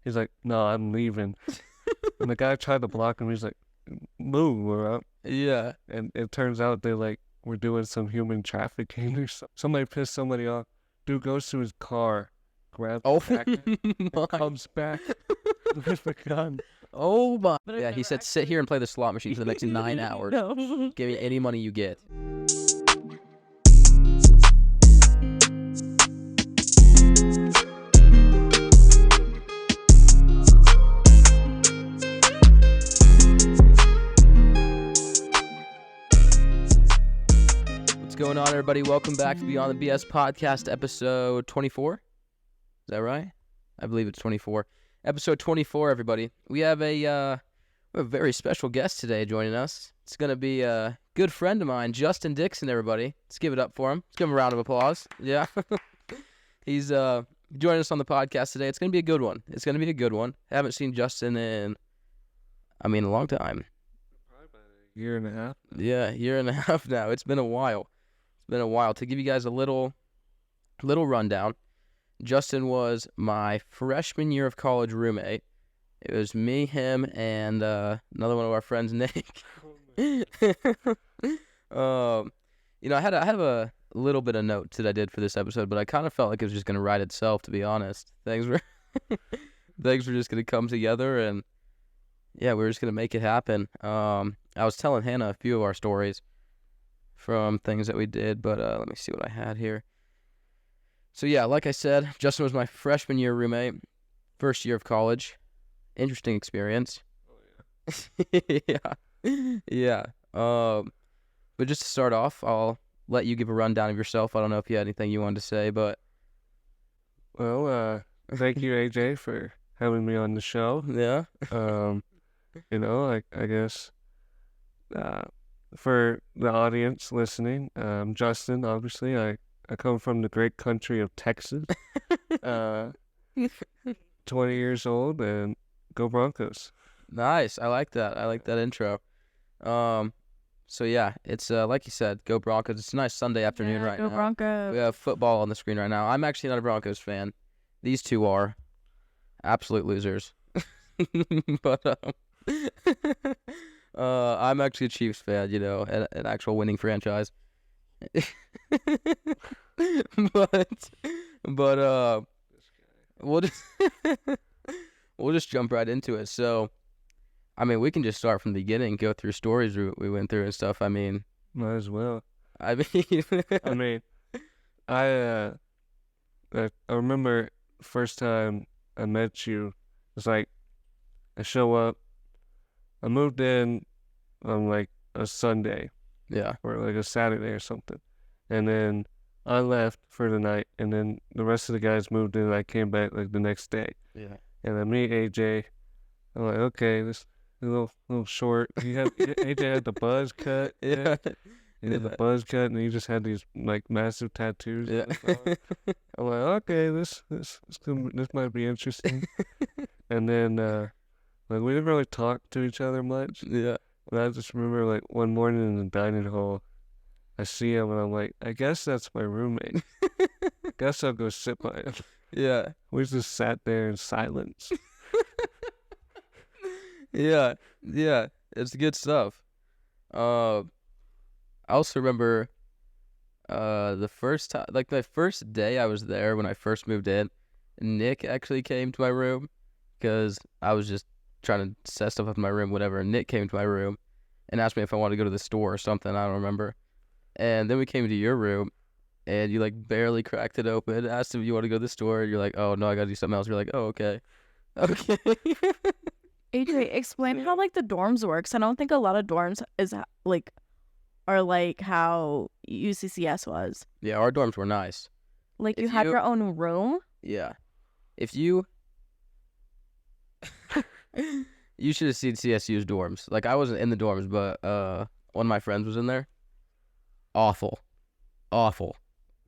He's like, no, I'm leaving. And the guy tried to block him. He's like, move, we're up. Yeah. And it turns out they were doing some human trafficking or something. Somebody pissed somebody off. Dude goes to his car, grabs the comes back with a gun. Oh my. Yeah, he said, sit here and play the slot machine for the next 9 hours. No. Give me any money you get. What's going on, everybody? Welcome back to Beyond the BS Podcast, episode 24. Is that right? I believe it's 24. Episode 24, everybody. We have a very special guest today joining us. It's going to be a good friend of mine, Justin Dixon, everybody. Let's give it up for him. Let's give him a round of applause. Yeah. He's joining us on the podcast today. It's going to be a good one. It's going to be a good one. I haven't seen Justin in, a long time. Probably about a year and a half. Yeah, year and a half now. It's been a while. To give you guys a little rundown, Justin was my freshman year of college roommate. It was me, him, and another one of our friends, Nick. I had a little bit of notes that I did for this episode, but I kind of felt like it was just going to write itself, to be honest. Things were just going to come together, and yeah, we were just going to make it happen. I was telling Hannah a few of our stories from things that we did, but let me see what I had here. So yeah, like I said, Justin was my freshman year roommate, first year of college. Interesting experience. Oh, Yeah. But just to start off, I'll let you give a rundown of yourself. I don't know if you had anything you wanted to say, but... Well, thank you, AJ, for having me on the show. Yeah. I guess for the audience listening, Justin, obviously, I come from the great country of Texas. 20 years old, and go Broncos. Nice. I like that. I like that intro. So yeah, it's like you said, go Broncos. It's a nice Sunday afternoon right now. Go Broncos. We have football on the screen right now. I'm actually not a Broncos fan. These two are absolute losers. But I'm actually a Chiefs fan, an actual winning franchise. but we'll just jump right into it. So, we can just start from the beginning, go through stories we went through and stuff. Might as well. I remember first time I met you. It's like I show up. I moved in on like a Sunday. Yeah. Or like a Saturday or something. And then I left for the night, and then the rest of the guys moved in, and I came back like the next day. Yeah. And I meet AJ. I'm like, okay, this a little short. AJ had the buzz cut. Yeah. He had the buzz cut, and he just had these like massive tattoos. Yeah. I'm like, okay, this might be interesting. And then we didn't really talk to each other much. Yeah. And I just remember like one morning in the dining hall, I see him, and I'm like, I guess that's my roommate. Guess I'll go sit by him. Yeah. We just sat there in silence. Yeah. It's good stuff. I also remember the first time, like my first day I was there when I first moved in, Nick actually came to my room because I was just trying to set stuff up in my room, whatever. And Nick came to my room and asked me if I wanted to go to the store or something. I don't remember. And then we came to your room, and you like barely cracked it open. Asked if you want to go to the store. And you're like, oh no, I gotta do something else. You're like, oh okay. AJ, explain how like the dorms works. I don't think a lot of dorms are like how UCCS was. Yeah, our dorms were nice. Like you had your own room. Yeah. If you you should have seen CSU's dorms. Like I wasn't in the dorms, but one of my friends was in there. Awful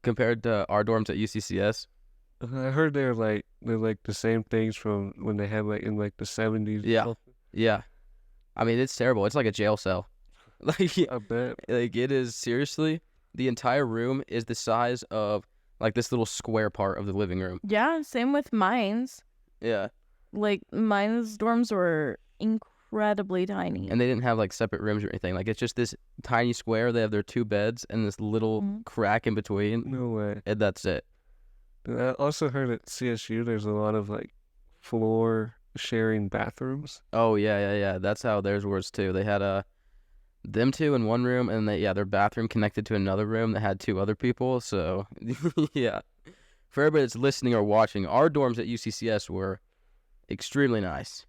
compared to our dorms at UCCS. I heard they're like the same things from when they had like in like the 70s. Yeah. It's terrible. It's like a jail cell. Like I bet. Like it is, seriously. The entire room is the size of like this little square part of the living room. Yeah, same with mines. Yeah. Like mine's dorms were incredibly tiny. And they didn't have like separate rooms or anything. Like it's just this tiny square. They have their 2 beds and this little crack in between. No way. And that's it. I also heard at CSU there's a lot of like floor sharing bathrooms. Oh yeah. That's how theirs was too. They had them 2 in one room, and their bathroom connected to another room that had 2 other people. So yeah, for everybody that's listening or watching, our dorms at UCCS were extremely nice.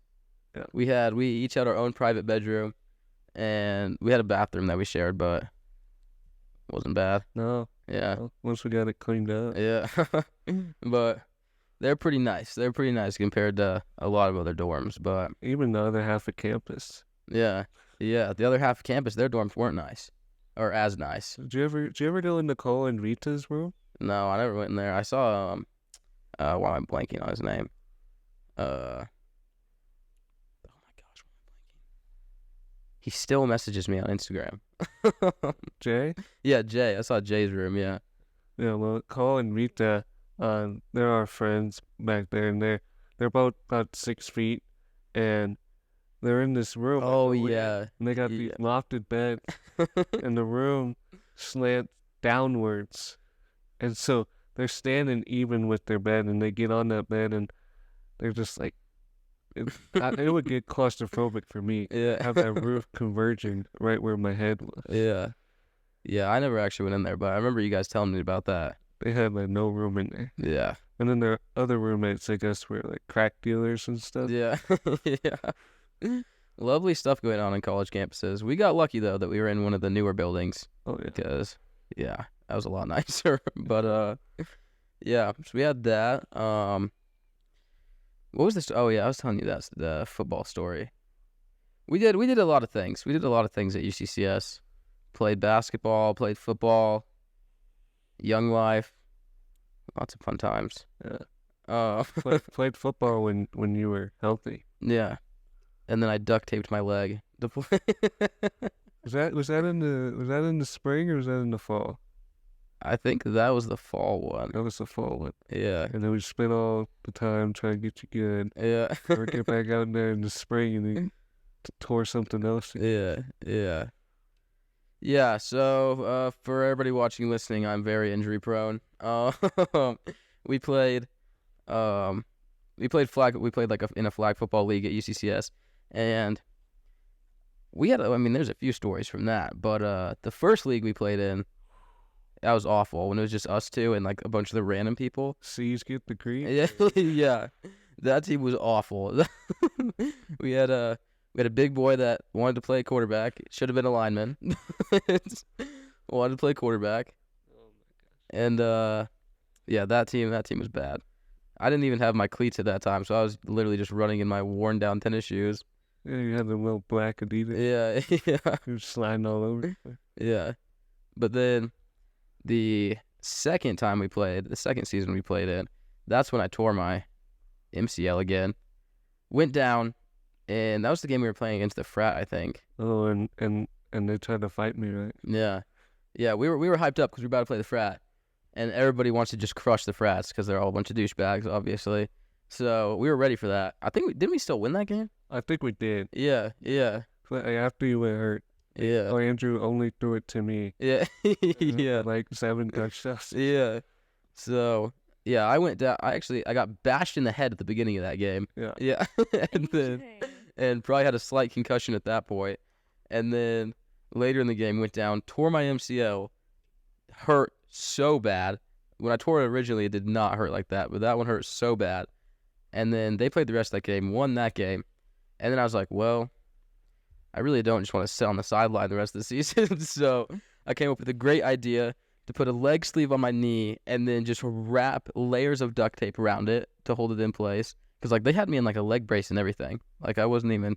Yeah. We each had our own private bedroom, and we had a bathroom that we shared, but it wasn't bad. No. Yeah. Well, once we got it cleaned up. Yeah. But they're pretty nice. They're pretty nice compared to a lot of other dorms. But Even the other half of campus. yeah. The other half of campus, their dorms weren't nice, or as nice. Did you ever go in Nicole and Rita's room? No, I never went in there. I saw why am I blanking on his name? Oh my gosh, why am I blanking? He still messages me on Instagram. Jay? Yeah, Jay. I saw Jay's room. Yeah. Yeah, well, Cole and Rita, they're our friends back there, and they're both about 6 feet, and they're in this room. Oh like, yeah. and they got these lofted beds, and the room slants downwards, and so they're standing even with their bed, and they get on that bed, and they're just like, it would get claustrophobic for me. Yeah. Have that roof converging right where my head was. Yeah. Yeah, I never actually went in there, but I remember you guys telling me about that. They had like no room in there. Yeah. And then their other roommates, I guess, were like crack dealers and stuff. Yeah. Yeah. Lovely stuff going on in college campuses. We got lucky though that we were in one of the newer buildings. Oh yeah. Because that was a lot nicer. But yeah, so we had that. What was this? Oh yeah, I was telling you that's the football story. We did a lot of things. We did a lot of things at UCCS. Played basketball, played football, young life, lots of fun times. Yeah. Played football when you were healthy. Yeah. And then I duct taped my leg to play. Was that in the spring or was that in the fall? I think that was the fall one. That was the fall one. Yeah. And then we spent all the time trying to get you good. Yeah. Or get back out there in the spring and then tore something else. Yeah. Yeah, so for everybody watching and listening, I'm very injury prone. We played like in a flag football league at UCCS, and there's a few stories from that, but the first league we played in, that was awful when it was just us two and like a bunch of the random people. C's get the green. Yeah, yeah, that team was awful. We had a big boy that wanted to play quarterback. Should have been a lineman. Wanted to play quarterback. Oh my gosh. And yeah, that team was bad. I didn't even have my cleats at that time, so I was literally just running in my worn down tennis shoes. Yeah, you had the little black Adidas. Yeah. You were sliding all over. Yeah. But then the second season we played in, that's when I tore my MCL again. Went down, and that was the game we were playing against the frat, I think. Oh, and they tried to fight me, right? Yeah. We were hyped up because we were about to play the frat, and everybody wants to just crush the frats because they're all a bunch of douchebags, obviously. So we were ready for that. I think didn't we still win that game? I think we did. Yeah. After you were hurt. Yeah. Oh, Andrew only threw it to me. Yeah. Yeah. Like 7 touchdowns. Yeah. So yeah, I went down. I got bashed in the head at the beginning of that game. Yeah. Yeah. and probably had a slight concussion at that point. And then later in the game went down, tore my MCL, hurt so bad. When I tore it originally, it did not hurt like that, but that one hurt so bad. And then they played the rest of that game, won that game. And then I was like, well, I really don't just want to sit on the sideline the rest of the season. So I came up with a great idea to put a leg sleeve on my knee and then just wrap layers of duct tape around it to hold it in place. Because like they had me in like a leg brace and everything. Like I wasn't even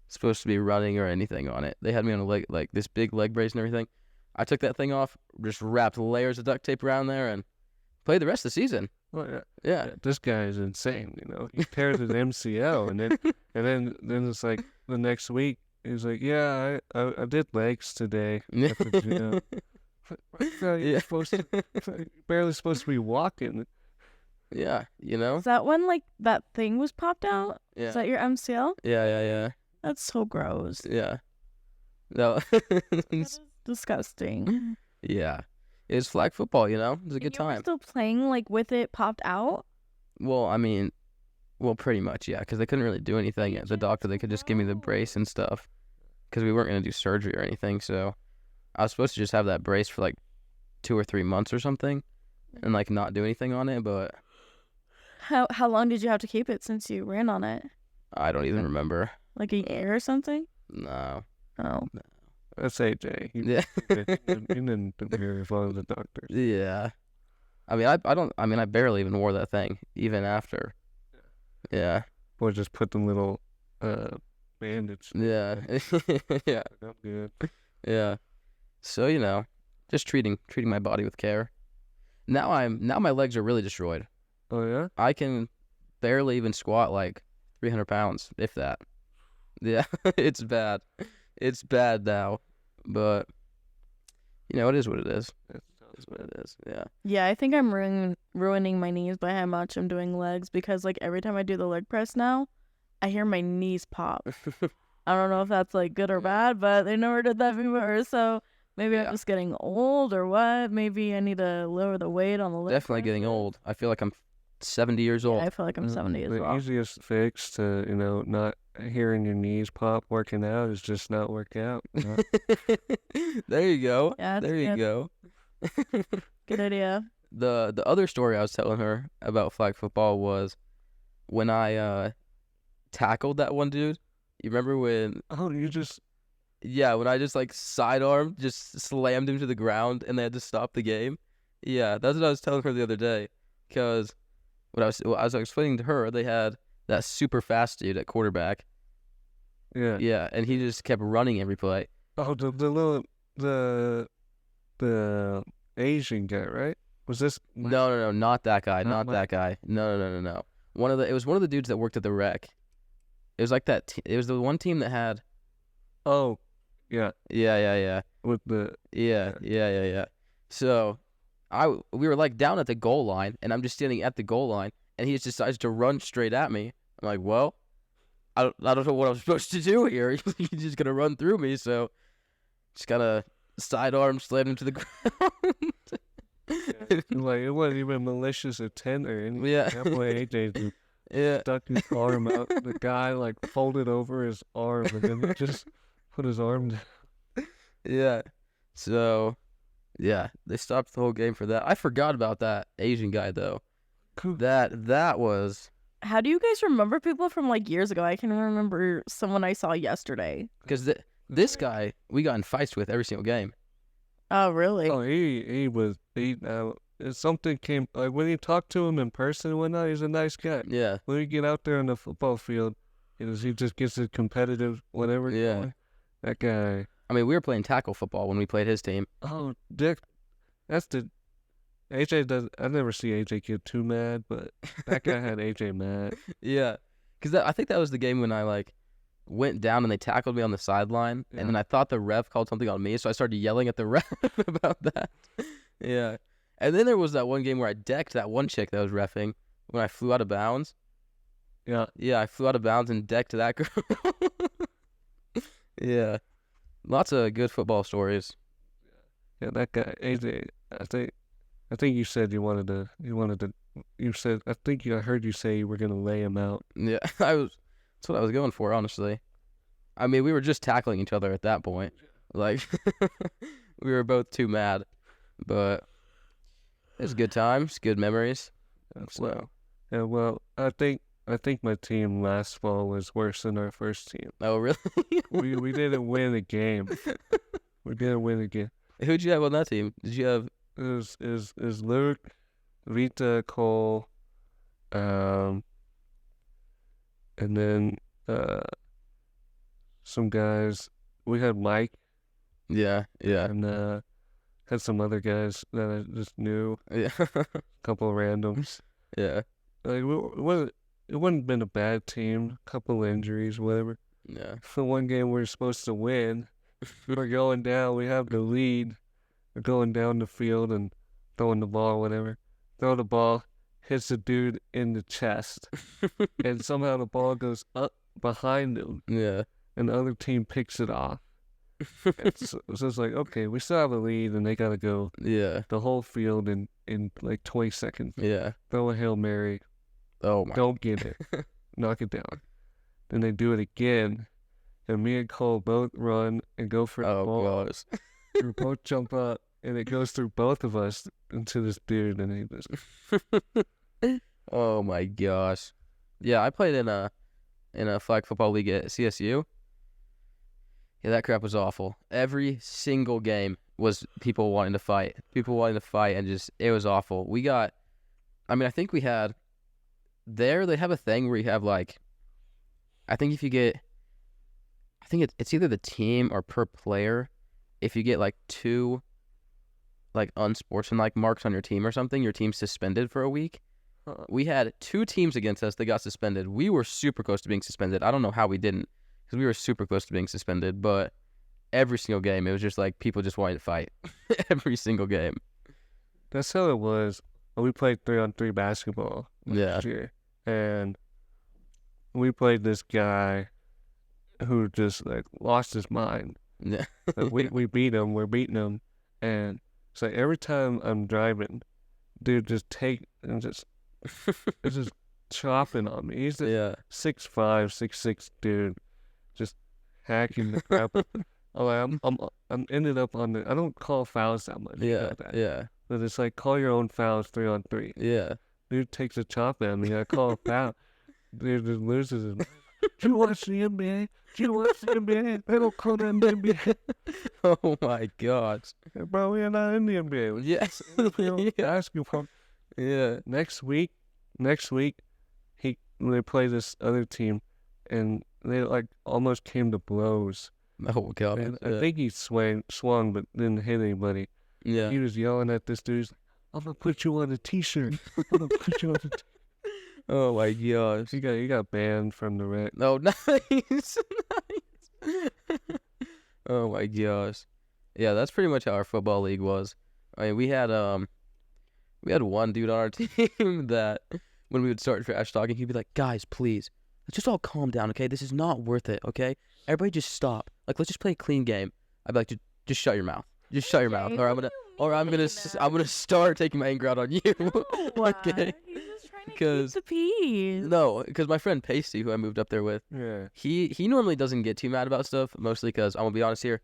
supposed to be running or anything on it. They had me on a leg, like this big leg brace and everything. I took that thing off, just wrapped layers of duct tape around there, and played the rest of the season. Well, Yeah. This guy is insane, you know. He tears his MCL, and then it's like the next week he's like, yeah, I did legs today at the gym. You're barely supposed to be walking. Yeah, you know? Is that when like that thing was popped out? Yeah. Is that your MCL? Yeah. That's so gross. Yeah. No. That is disgusting. Yeah. It's flag football, you know? It's a good And you were time. still playing like with it popped out? Well, I mean, pretty much, yeah, because they couldn't really do anything at the doctor. They could just give me the brace and stuff because we weren't going to do surgery or anything. So I was supposed to just have that brace for like 2 or 3 months or something and like not do anything on it, but How long did you have to keep it since you ran on it? I don't even remember. Like a year or something? No. Oh. That's AJ. Yeah. He didn't hear one of the doctors. Yeah. I mean, I barely even wore that thing even after. Yeah. Or just put the little bandage. Yeah. Yeah. I'm good. Yeah. So, you know, just treating my body with care. Now my legs are really destroyed. Oh yeah? I can barely even squat like 300 pounds, if that. Yeah, it's bad. It's bad now, but you know, it is what it is. It's what it is. Yeah. Yeah, I think I'm ruining my knees by how much I'm doing legs because like every time I do the leg press now, I hear my knees pop. I don't know if that's like good or bad, but they never did that before. So maybe I'm just getting old or what. Maybe I need to lower the weight on the leg. Definitely getting old. I feel like I'm 70 years old. Yeah, I feel like I'm 70 as The well. easiest fix to, not hearing your knees pop working out is just not work out. There you go. Yeah, There you go. good idea. The other story I was telling her about flag football was when I tackled that one dude. You remember when? Oh, you just... Yeah, when I just like sidearm, just slammed him to the ground, and they had to stop the game. Yeah, that's what I was telling her the other day. Because as I was explaining to her, they had that super fast dude at quarterback. Yeah. Yeah, and he just kept running every play. Oh, the Asian guy, right? Was this... No, not that guy, Not not that guy. No. It was one of the dudes that worked at the rec. It was like that. It was the one team that had. Oh, yeah. Yeah. With the... Yeah. So, we were like down at the goal line, and I'm just standing at the goal line, and he just decides to run straight at me. I'm like, well, I don't know what I'm supposed to do here. He's just gonna run through me, so just gotta sidearm slam him to the ground. Like, it wasn't even malicious intent or anything. Yeah. That boy AJ just Yeah. stuck his arm out. The guy, like, folded over his arm and then just put his arm down. Yeah. So, yeah, they stopped the whole game for that. I forgot about that Asian guy though. Cool. That was How do you guys remember people from like years ago? I can remember someone I saw yesterday. because this guy we got in fights with every single game. Oh, really? Oh, he was... something came... Like, when you talk to him in person and whatnot, he's a nice guy. Yeah. When you get out there on the football field, he just gets a competitive whatever. Yeah. going. That guy... I mean, we were playing tackle football when we played his team. Oh, Dick, that's the... AJ does... I never see AJ get too mad, but that guy had AJ mad. Yeah. Because I think that was the game when I, like, went down and they tackled me on the sideline. Yeah. And then I thought the ref called something on me, so I started yelling at the ref about that. Yeah. And then there was that one game where I decked that one chick that was reffing when I flew out of bounds. Yeah. Yeah, I flew out of bounds and decked that girl. Yeah. Lots of good football stories. Yeah, that guy, AJ, I think you said I heard you say you were going to lay him out. Yeah, that's what I was going for, honestly. I mean, we were just tackling each other at that point. Like, we were both too mad. But it was good times, good memories. So, Yeah, well, I think my team last fall was worse than our first team. oh, really? We didn't win a game. We didn't win a game. Who'd you have on that team? Did you have... Is Luke, Rita, Cole, and then some guys. We had Mike Yeah. and had some other guys that I just knew. Yeah. Couple of randoms. Yeah. Like it wouldn't been a bad team. Couple injuries, whatever. Yeah. The one game we're supposed to win, we're going down. We have the lead. We're going down the field and throwing the ball, whatever. Throw the ball. hits a dude in the chest, and somehow the ball goes up behind him, Yeah. and the other team picks it off. So it's like, okay, we still have a lead, and they gotta go Yeah. the whole field in like 20 seconds. Yeah. Throw a Hail Mary, Oh my. don't get it, knock it down. Then they do it again, and me and Cole both run and go for the Oh ball. gosh. We both jump up, and it goes through both of us into this dude, and he just Oh my gosh. Yeah, I played in a flag football league at CSU. Yeah, that crap was awful. Every single game was people wanting to fight. People wanting to fight, and just, it was awful. I think we had, there they have a thing where you have like, I think if you get, I think it's either the team or per player. If you get like 2 like unsportsmanlike marks on your team or something, your team's suspended for a week. We had 2 teams against us that got suspended. We were super close to being suspended. I don't know how we didn't, because we were super close to being suspended. But every single game, it was just like people just wanting to fight. Every single game. That's how it was. We played 3-on-3 basketball last year, and we played this guy who just like lost his mind. Yeah. we beat him. We're beating him, and it's like every time I'm driving, dude just take and just it's just chopping on me. He's a Yeah. 6'5", 6'6" dude, just hacking the crap. I'm ended up on the. I don't call fouls that much. You know that. Yeah. But it's like call your own fouls 3-on-3. Yeah. Dude takes a chop at me. I call a foul. Dude just loses his. Do you watch the NBA? Do you watch the NBA? They don't call them NBA. Oh my gosh. Hey, bro, we are not in the NBA. Yes. Basketball. Yeah. Next week, they play this other team, and they like almost came to blows. Oh god. And I think he swung, but didn't hit anybody. Yeah. He was yelling at this dude. He's like, I'm gonna put you on a t-shirt. I'm gonna put you on a t-shirt. Oh my gosh. He got banned from the rec. Oh, nice. Nice. Oh my gosh. Yeah, that's pretty much how our football league was. I mean, we had one dude on our team that when we would start trash talking, he'd be like, "Guys, please, let's just all calm down, okay? This is not worth it, okay? Everybody just stop. Like, let's just play a clean game." I'd be like, "Just shut your mouth. Just shut your mouth, or I'm gonna start taking my anger out on you." Okay. Because the peace. No, because my friend Pasty, who I moved up there with, Yeah. he normally doesn't get too mad about stuff, mostly because, I'm gonna be honest here,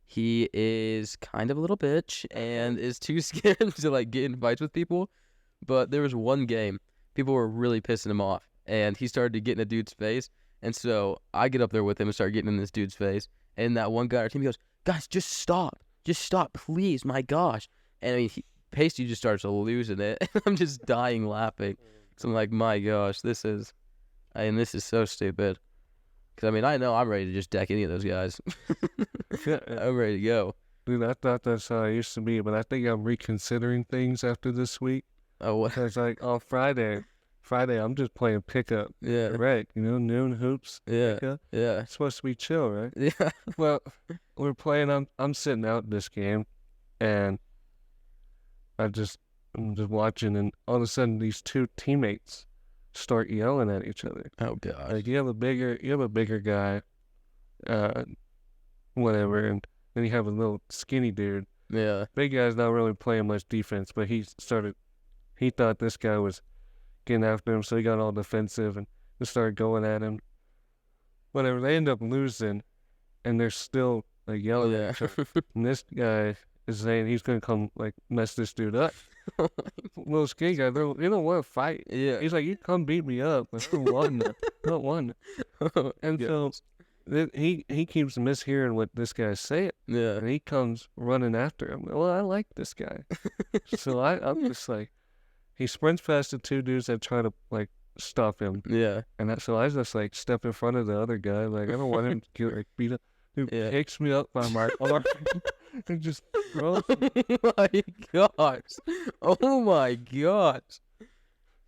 he is kind of a little bitch and is too scared to like get in fights with people. But there was one game, people were really pissing him off, and he started to get in a dude's face, and so I get up there with him and start getting in this dude's face, and that one guy on our team, he goes, "Guys, just stop, please, my gosh." And I mean, Pasty just starts losing it, and I'm just dying laughing. So I'm like, my gosh, this is so stupid. Because, I mean, I know I'm ready to just deck any of those guys. I'm ready to go. Dude, I thought that's how I used to be, but I think I'm reconsidering things after this week. Oh, what? Because, like, on Friday, I'm just playing pickup. Yeah. Rec, noon hoops. Yeah. Pickup. Yeah. It's supposed to be chill, right? Yeah. Well, we're playing. I'm sitting out this game, and I'm just watching, and all of a sudden these 2 teammates start yelling at each other. Oh, gosh. Like you have a bigger guy, whatever, and then you have a little skinny dude. Yeah. Big guy's not really playing much defense, but he thought this guy was getting after him, so he got all defensive and just started going at him. Whatever, they end up losing, and they're still like yelling at each other. And this guy is saying he's gonna come like mess this dude up. Little skinny guy, they don't want to fight. Yeah. He's like, you come beat me up. I don't want to. I don't want to. And so he keeps mishearing what this guy's saying. Yeah. And he comes running after him. Well, I like this guy. So I'm just like, he sprints past the 2 dudes that try to like stop him. Yeah. And so I just like step in front of the other guy. Like, I don't want him to get like beat up. Dude picks me up by my arm and just throws me. Oh my gosh. Oh my gosh.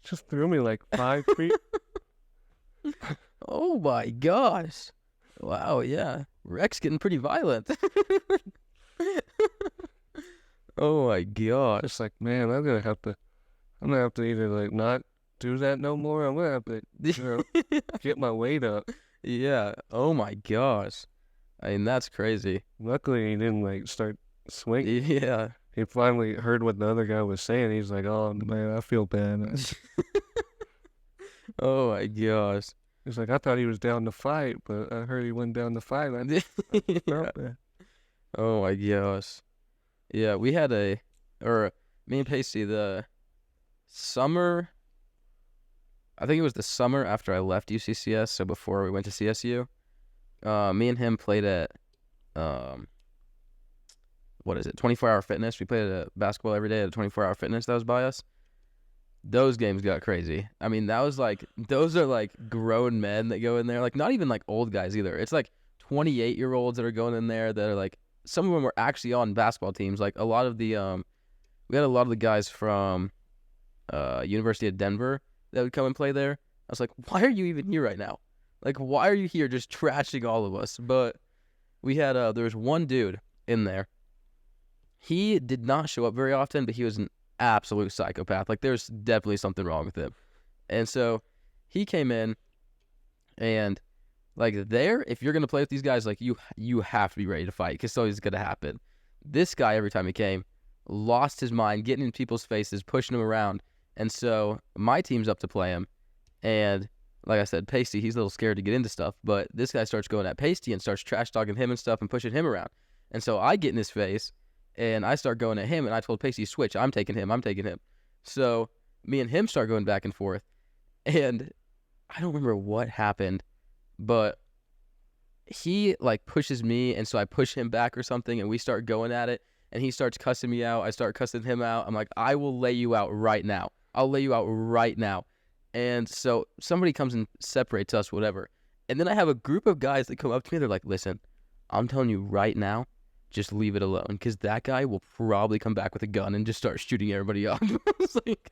Just threw me like 5 feet. Oh my gosh. Wow, yeah. Rex getting pretty violent. Oh my gosh. It's like, man, I'm gonna have to I'm gonna have to either like not do that no more. I'm gonna have to get my weight up. Yeah. Oh my gosh. I mean, that's crazy. Luckily, he didn't like start swinging. Yeah. He finally heard what the other guy was saying. He's like, "Oh man, I feel bad." Oh my gosh. He's like, "I thought he was down to fight, but I heard he went down to fight." I Yeah. felt bad. Oh my gosh. Yeah, we had me and Pacey, the summer, I think it was the summer after I left UCCS, so before we went to CSU, me and him played at, what is it, 24-Hour Fitness. We played at basketball every day at a 24-Hour Fitness that was by us. Those games got crazy. I mean, those are like grown men that go in there, like not even like old guys either. It's like 28-year-olds that are going in there that are like, some of them were actually on basketball teams. Like a lot of the, we had a lot of the guys from University of Denver that would come and play there. I was like, why are you even here right now? Like, why are you here just trashing all of us? But we had, there was one dude in there. He did not show up very often, but he was an absolute psychopath. Like, there's definitely something wrong with him. And so he came in, and like there, if you're going to play with these guys, like you have to be ready to fight because something's going to happen. This guy, every time he came, lost his mind, getting in people's faces, pushing them around. And so my team's up to play him. And like I said, Pasty, he's a little scared to get into stuff. But this guy starts going at Pasty and starts trash-talking him and stuff and pushing him around. And so I get in his face, and I start going at him. And I told Pasty, switch. I'm taking him. So me and him start going back and forth. And I don't remember what happened, but he like pushes me, and so I push him back or something, and we start going at it, and he starts cussing me out. I start cussing him out. I'm like, I will lay you out right now. I'll lay you out right now. And so somebody comes and separates us, whatever. And then I have a group of guys that come up to me. They're like, listen, I'm telling you right now, just leave it alone, because that guy will probably come back with a gun and just start shooting everybody up. I was like,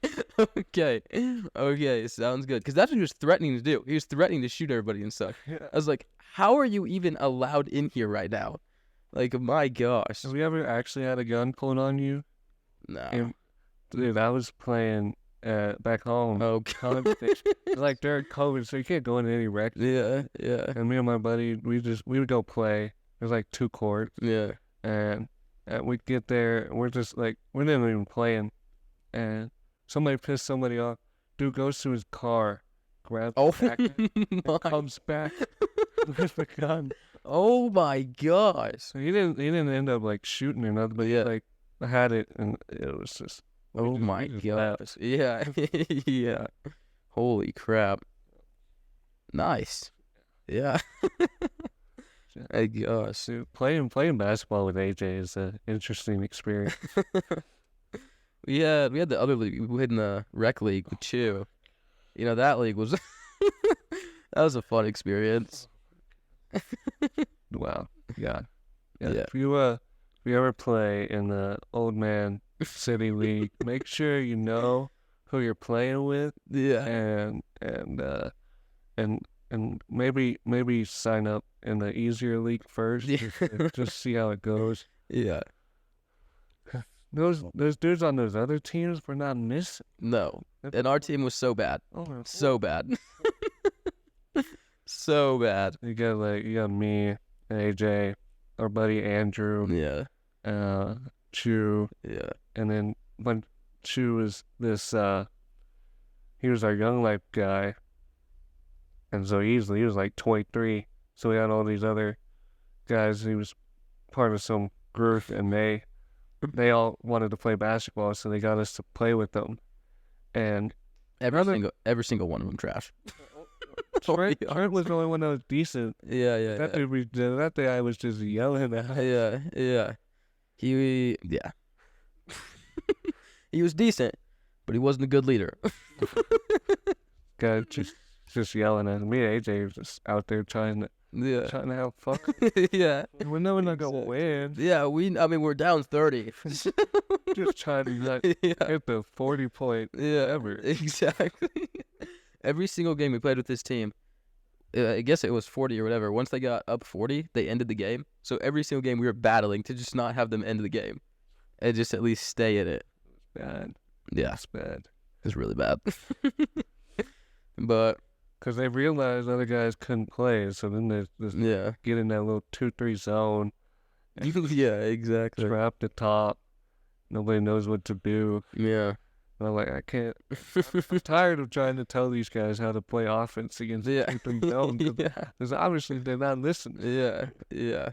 okay, sounds good. Because that's what he was threatening to do. He was threatening to shoot everybody and stuff. Yeah. I was like, how are you even allowed in here right now? Like, my gosh. Have you ever actually had a gun pulled on you? No. And, dude, I was playing back home. Oh, God. Like during COVID, so you can't go into any rec. Yeah. And me and my buddy, we would go play. There's like 2 courts. Yeah. And we'd get there, and we're just like, we're not even playing. And somebody pissed somebody off. Dude goes to his car, grabs the backpack, and comes back with the gun. Oh my gosh. So he didn't end up like shooting or nothing, but Yeah. like I had it, and it was just. Oh my we just gosh. laughed. Yeah. Yeah. Holy crap. Nice. Yeah. My gosh. Dude, playing basketball with AJ is an interesting experience. We had the other league. We played in the rec league with Chew. You know, that league was that was a fun experience. Wow. Yeah. Yeah. If you ever play in the old man city league, make sure you know who you're playing with, Yeah. and maybe sign up in the easier league first, just see how it goes. Yeah. Those dudes on those other teams were not missing. No. And our team was so bad. Oh my So bad. So bad. You got me, AJ, our buddy Andrew, Yeah. Chu, Yeah. and then when Chu was this, he was our young life guy, and so he was like 23. So we had all these other guys. He was part of some group, and they all wanted to play basketball, so they got us to play with them. And Every single one of them trash. Trent was the only one that was decent. Yeah. That day I was just yelling at him. Yeah. He was decent, but he wasn't a good leader. Guy just yelling at him. Me and AJ was just out there trying to have fun. Yeah. We're never not gonna win. Yeah, we're down 30. Just trying to not hit the 40-point ever. Exactly. Every single game we played with this team, I guess it was 40 or whatever. Once they got up 40, they ended the game. So every single game we were battling to just not have them end the game and just at least stay in it. Bad. Yeah. It's bad. It's really bad. But Because they realized other guys couldn't play, so then they just yeah, get in that little 2-3 zone, yeah, exactly. trap the top. Nobody knows what to do. Yeah, And I'm like, I can't. I'm tired of trying to tell these guys how to play offense against yeah, 2-3 zone. yeah, Because obviously they're not listening. yeah.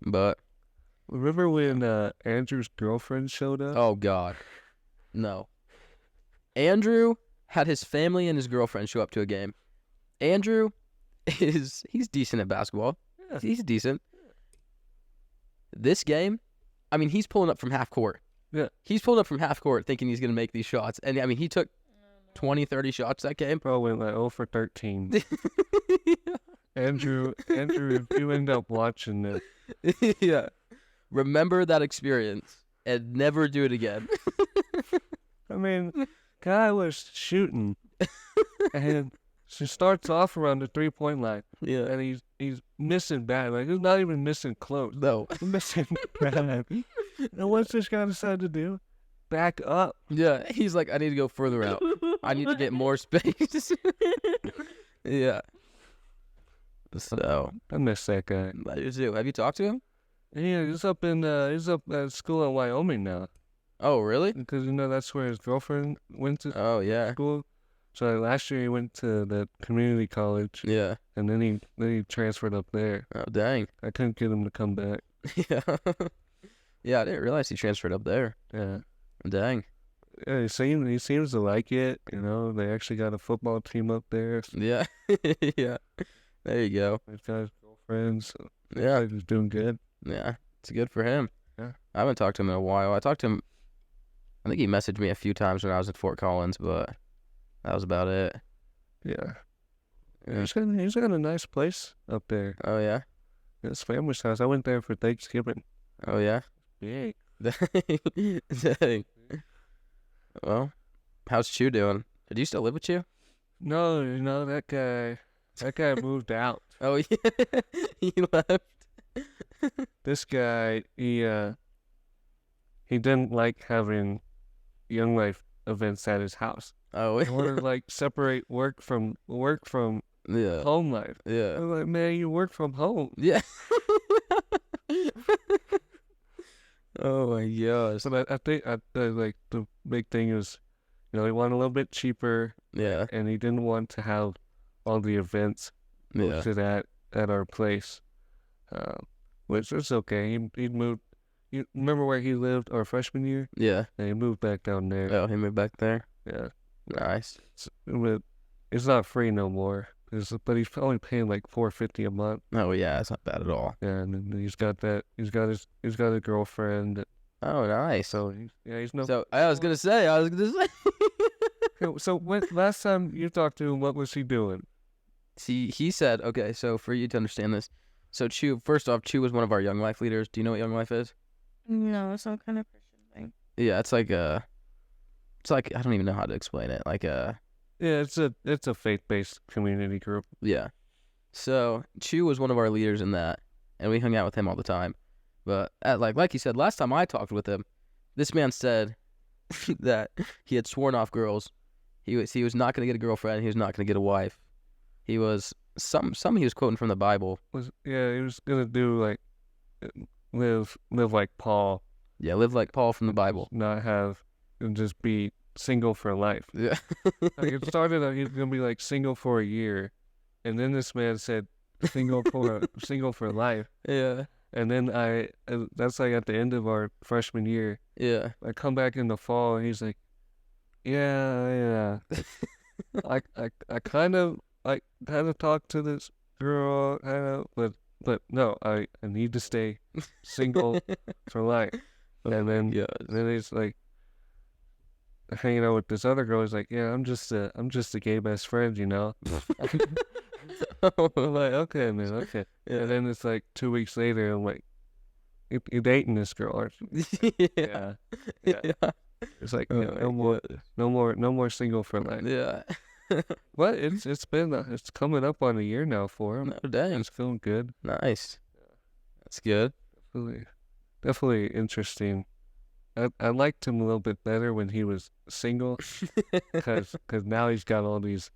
But Remember when Andrew's girlfriend showed up? oh god, no. Andrew had his family and his girlfriend show up to a game. Andrew he's decent at basketball. Yeah. He's decent. This game, I mean, he's pulling up from half court. Yeah. He's pulling up from half court thinking he's going to make these shots. And, I mean, he took 20, 30 shots that game. Probably went like 0 for 13. Andrew, if you end up watching this, Yeah. Remember that experience and never do it again. I mean, guy was shooting, and she starts off around the 3-point line, Yeah. and he's missing bad. Like, he's not even missing close. No. He's missing bad. And what's this guy decide to do? Back up. Yeah. He's like, I need to go further out. I need to get more space. Yeah. So, I miss that guy. I do too. Have you talked to him? Yeah, he's up at school in Wyoming now. Oh, really? Because, that's where his girlfriend went to Oh, yeah. school. So like, last year he went to the community college, Yeah. and then he transferred up there. Oh, dang. I couldn't get him to come back. Yeah. Yeah, I didn't realize he transferred up there. Yeah. Dang. Yeah, he seems to like it. They actually got a football team up there. So Yeah. Yeah. There you go. he's got his girlfriend. So Yeah. he's doing good. Yeah. It's good for him. Yeah. I haven't talked to him in a while. I talked to him, I think he messaged me a few times when I was at Fort Collins, but that was about it. Yeah. Yeah. He's got a nice place up there. Oh, yeah? His family's house. I went there for Thanksgiving. Oh, yeah? Yeah. Dang. Well, how's Chew doing? Did you still live with Chew? No, that guy moved out. Oh, yeah. He left. This guy, he didn't like having Young Life events at his house. Oh, He wanted to like separate work from yeah. home life. Yeah. I'm like, man, you work from home. Yeah. Oh my gosh. So I think like the big thing is, he wanted a little bit cheaper, Yeah. and he didn't want to have all the events Yeah. hosted at our place, which is okay. He moved. You remember where he lived our freshman year? Yeah. And he moved back down there. Oh, he moved back there. Yeah, Nice. it's not free no more. But he's only paying like $4.50 a month. Oh yeah, it's not bad at all. Yeah, and then he's got a girlfriend. Oh, nice. So he's no. So I was gonna say. So when last time you talked to him, what was he doing? See, he said, okay. So for you to understand this, so Chew. First off, Chew was one of our Young Life leaders. Do you know what Young Life is? No, some kind of Christian thing. Yeah, it's like I don't even know how to explain it. Yeah, it's a faith-based community group. Yeah. So Chew was one of our leaders in that, and we hung out with him all the time. But like he said, last time I talked with him, this man said that he had sworn off girls. He was not going to get a girlfriend. He was not going to get a wife. He was some he was quoting from the Bible. He was gonna do like live like Paul. Yeah, live like Paul from the Bible. Not have and just be single for life. Yeah. Like it started out, he was gonna be like single for a year, and then this man said single for life. Yeah. And then that's like at the end of our freshman year. Yeah. I come back in the fall, and he's like, yeah. I kind of talked to this girl, but no, I need to stay single for life. And then he's like hanging out with this other girl. He's like, yeah, I'm just a gay best friend, I'm like, okay, man, okay. Yeah. And then it's like 2 weeks later, I'm like, you're dating this girl, aren't you? Yeah. Yeah. It's like, no more single for life. Yeah. But it's coming up on a year now for him. Oh, dang. It's feeling good. Nice. That's good. Definitely interesting. I liked him a little bit better when he was single, cause now he's got all these.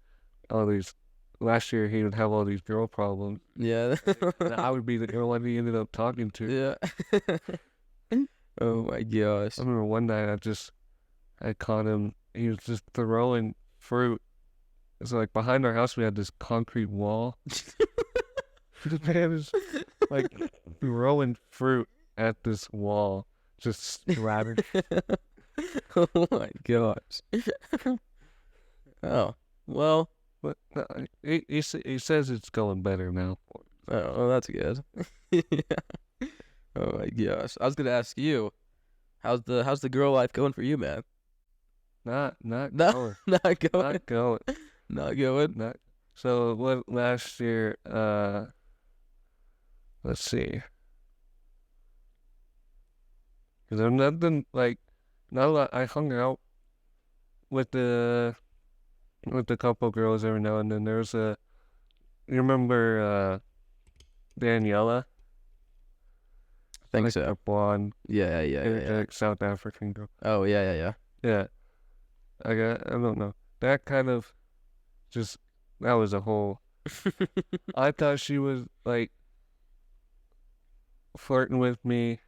Last year he would have all these girl problems, Yeah. and I would be the girl that he ended up talking to. Yeah. Oh my gosh. I remember one night I caught him. He was just throwing fruit. So like behind our house we had this concrete wall. The man is like throwing fruit at this wall, just splattering. Oh my gosh. Oh well. But no, he says it's going better now. Oh, well, that's good. Yeah. Oh my gosh. I was gonna ask you, how's the girl life going for you, man? Not No, going. not going. Not going. Not going. Not. So what last year? Let's see. Cause there's nothing like, not a lot. I hung out with the couple girls every now and then. There's you remember Daniela? I think Like so. the blonde, Yeah. energetic South African girl. Oh yeah. Yeah. I don't know. That kind of just, that was a whole. I thought she was like flirting with me,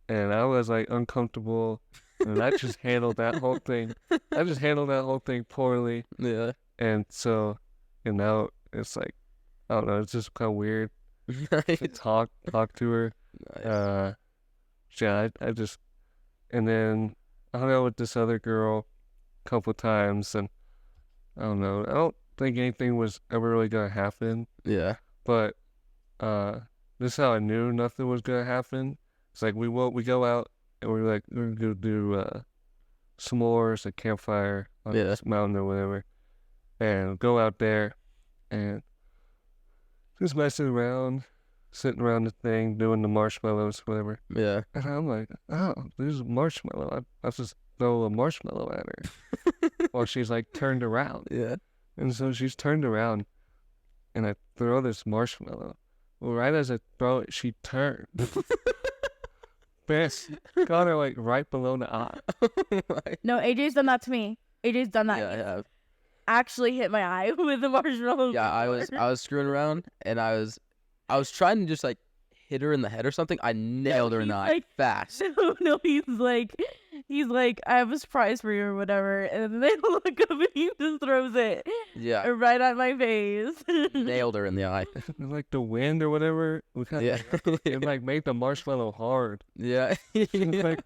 and I was like uncomfortable, and I just handled that whole thing. I just handled that whole thing poorly, Yeah. and so, and now it's like, I don't know. It's just kind of weird to Nice. talk to her. Nice. Yeah, I just, and then I hung out with this other girl a couple times, and I don't know. I don't think anything was ever really gonna happen, Yeah. but this is how I knew nothing was gonna happen. It's like we go out and we're gonna go do s'mores, a campfire on Yeah. this mountain or whatever, and go out there and just messing around, sitting around the thing, doing the marshmallows, whatever. Yeah. And I'm like, oh, there's a marshmallow. I'll just throw a marshmallow at her. While she's like turned around. Yeah. And so she's turned around, and I throw this marshmallow. Well, right as I throw it, she turned. Best got her like right below the eye. No, AJ's done that to me. AJ's done that. Yeah, I He's have. actually hit my eye with the marshmallow. Yeah, I was screwing around and I was trying to just like hit her in the head or something. I nailed her in the He's eye like- fast. No, he's like, I have a surprise for you or whatever, and then they look up and he just throws it Yeah. right at my face. Nailed her in the eye. And, like the wind or whatever, Yeah. it like made the marshmallow hard. Yeah. It's like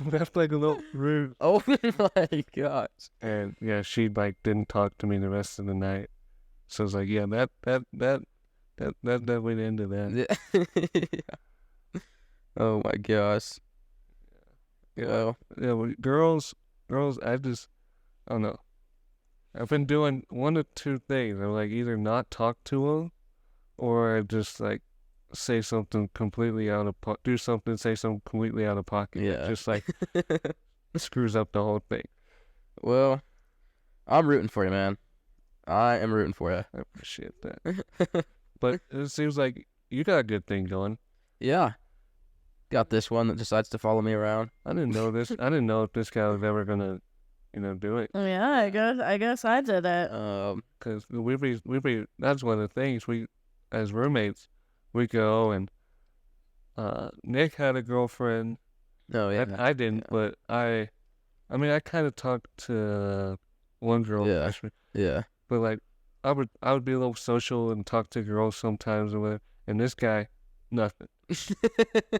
that's like a little rude. Oh my gosh. And yeah, she like didn't talk to me the rest of the night. So it's like, yeah, that went into that. Yeah. Oh my gosh. Oh. Yeah, well, girls, I don't know. I've been doing one of two things. I like either not talk to them, or I just like say something completely do something, say something completely out of pocket. Yeah. Just like screws up the whole thing. Well, I'm rooting for you, man. I am rooting for you. I appreciate that. But it seems like you got a good thing going. Yeah. Got this one that decides to follow me around. I didn't know this. I didn't know if this guy was ever gonna, do it. Yeah, I guess I did it. Cause we be that's one of the things we, as roommates, we go and, Nick had a girlfriend. Oh yeah. I didn't, but I mean, I kind of talked to one girl. Yeah. Freshman, Yeah. but like, I would be a little social and talk to girls sometimes or whatever. And this guy, nothing.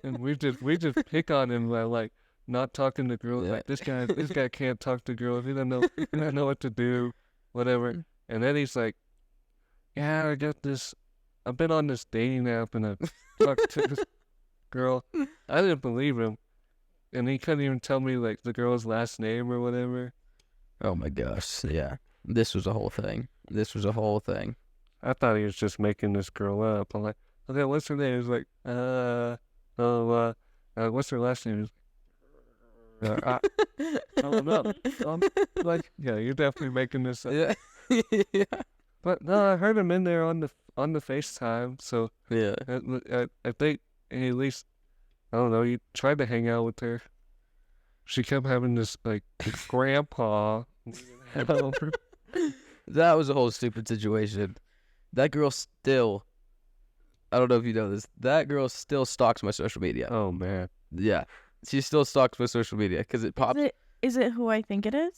And we just pick on him by like not talking to girls. Yeah. Like this guy can't talk to girls. He doesn't know what to do, whatever. And then he's like, yeah, I got this. I've been on this dating app and I've talked to this girl. I didn't believe him, and he couldn't even tell me like the girl's last name or whatever. Oh my gosh. Yeah. This was a whole thing. I thought he was just making this girl up. I'm like, okay, what's her name? He's like, what's her last name? He's like, I don't know. Like, yeah, you're definitely making this up. Yeah. Yeah. But no, I heard him in there on the FaceTime, so Yeah. I think at least, I don't know, you tried to hang out with her. she kept having this like grandpa. That was a whole stupid situation. That girl still, I don't know if you know this, that girl still stalks my social media. Oh man. Yeah. She still stalks my social media because it pops. Is it who I think it is?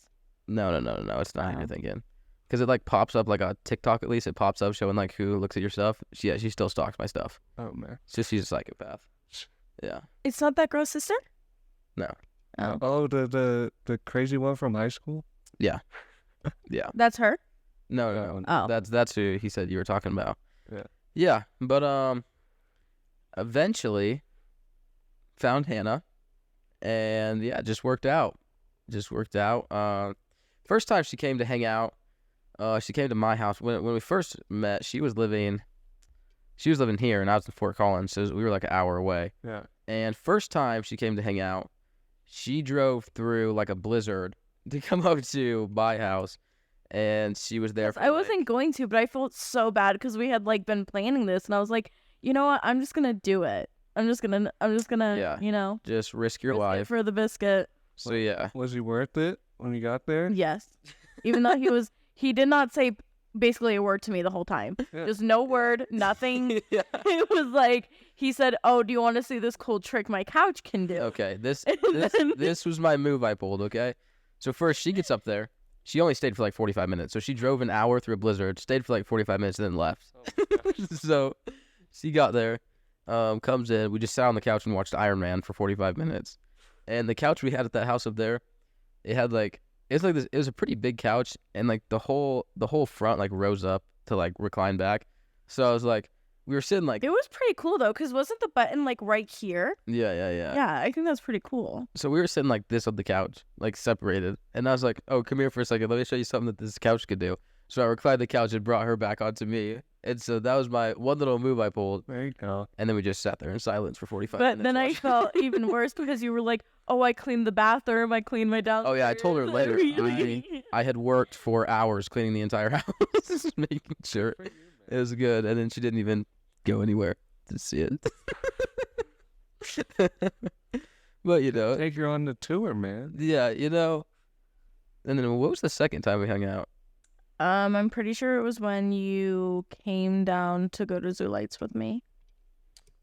No. It's not who Oh. you're thinking. Because it like pops up like on TikTok, at least it pops up showing like who looks at your stuff. She still stalks my stuff. Oh man. It's just she's a psychopath. Yeah. It's not that girl's sister? No. Oh. Oh, the crazy one from high school. Yeah. That's her? No. Oh. That's who he said you were talking about. Yeah. Yeah, but eventually found Hannah, and yeah, it just worked out. First time she came to hang out, she came to my house when we first met. She was living here, and I was in Fort Collins, so we were like an hour away. Yeah. And first time she came to hang out, she drove through like a blizzard to come up to my house, and she was there. Yes, For, I wasn't going to, but I felt so bad because we had like been planning this, and I was like, you know what? I'm just gonna do it. I'm just gonna, Yeah. you know, just risk your risk it life. for the biscuit. So yeah, Was he worth it when you got there? Yes, even though he did not say basically a word to me the whole time. Yeah. Just no word, nothing. yeah. It was like he said, "Oh, do you want to see this cool trick my couch can do?" Okay, this And then- this was my move I pulled. Okay, so first she gets up there. She only stayed for like 45 minutes. So she drove an hour through a blizzard, stayed for like 45 minutes, and then left. So she got there, comes in. We just sat on the couch and watched Iron Man for 45 minutes. And the couch we had at that house up there, it had like it's like this. It was a pretty big couch, and like the whole front like rose up to like recline back. So I was like, we were sitting like It was pretty cool though, because wasn't the button like right here? yeah. Yeah, I think that's pretty cool. So we were sitting like this on the couch, like separated. And I was like, oh, come here for a second. Let me show you something that this couch could do. So I reclined the couch and brought her back onto me. And so that was my one little move I pulled. There you go. And then we just sat there in silence for 45 But minutes. then I watching- felt even worse because you were like, "Oh, I cleaned the bathroom. I cleaned my downstairs." Oh, yeah, I told her later. Really? I had worked for hours cleaning the entire house, making sure it was good. And then she didn't even go anywhere to see it. But, you know, Take her on the tour, man. yeah, you know. And then what was the second time we hung out? I'm pretty sure it was when you came down to go to Zoo Lights with me.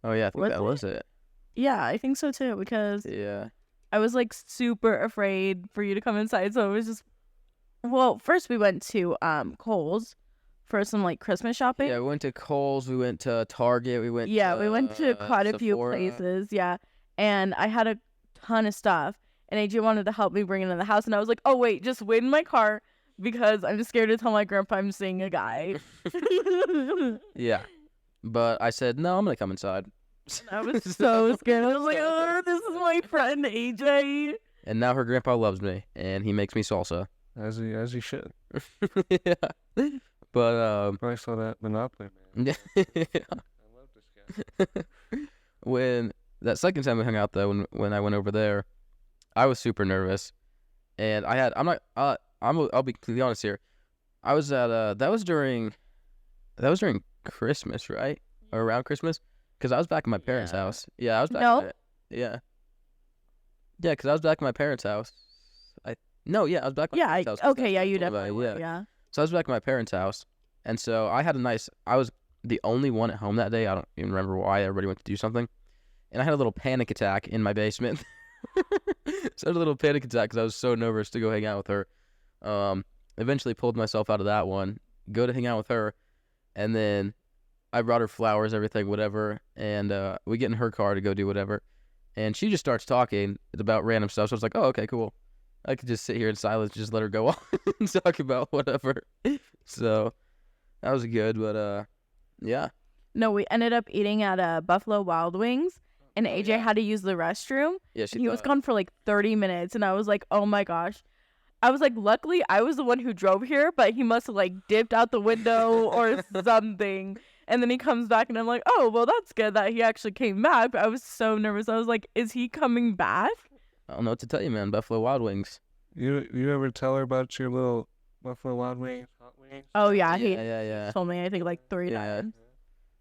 Oh, yeah, I think Was that it? was it. Yeah, I think so too, because Yeah. I was like super afraid for you to come inside, so it was just. Well, first we went to Kohl's for some like Christmas shopping. Yeah, we went to Kohl's, we went to Target, we went We went to quite a few Sephora. places. Yeah, and I had a ton of stuff, and AJ wanted to help me bring it in the house, and I was like, "Oh wait, just wait in my car because I'm just scared to tell my grandpa I'm seeing a guy." Yeah. But I said, no, I'm going to come inside. I was so scared. I was like, "Oh, this is my friend AJ." And now her grandpa loves me, and he makes me salsa. As he should. Yeah. But, Probably saw that Monopoly, man. yeah. I love this guy. When that second time we hung out, though, when I went over there, I was super nervous. And I'll be completely honest here. I was at, that was during Christmas, right? Or around Christmas? Because I was back at my parents' Yeah. house. Yeah, I was back. No. Yeah. Yeah, because I was back at my parents' house. I was back at my Yeah. parents' house. 'cause Okay. that's Yeah, what I you told about, definitely were. Yeah. So I was back at my parents' house, and so I was the only one at home that day. I don't even remember why. Everybody went to do something, and I had a little panic attack in my basement. So I had a little panic attack because I was so nervous to go hang out with her. Eventually pulled myself out of that one, go to hang out with her, and then I brought her flowers, everything, whatever, and we get in her car to go do whatever, and she just starts talking about random stuff. So I was like, oh, okay, cool. I could just sit here in silence, just let her go on and talk about whatever. So that was good, but yeah. No, we ended up eating at Buffalo Wild Wings, and AJ yeah. had to use the restroom. Yeah, she He was thought- gone for like 30 minutes, and I was like, "Oh my gosh." I was like, luckily I was the one who drove here, but he must have like dipped out the window or something. And then he comes back, and I'm like, "Oh, well, that's good that he actually came back." But I was so nervous. I was like, "Is he coming back?" I don't know what to tell you, man. Buffalo Wild Wings. You ever tell her about your little Buffalo Wild Wings, hot wings? Oh yeah, he Yeah. told me I think like 3 Yeah. times.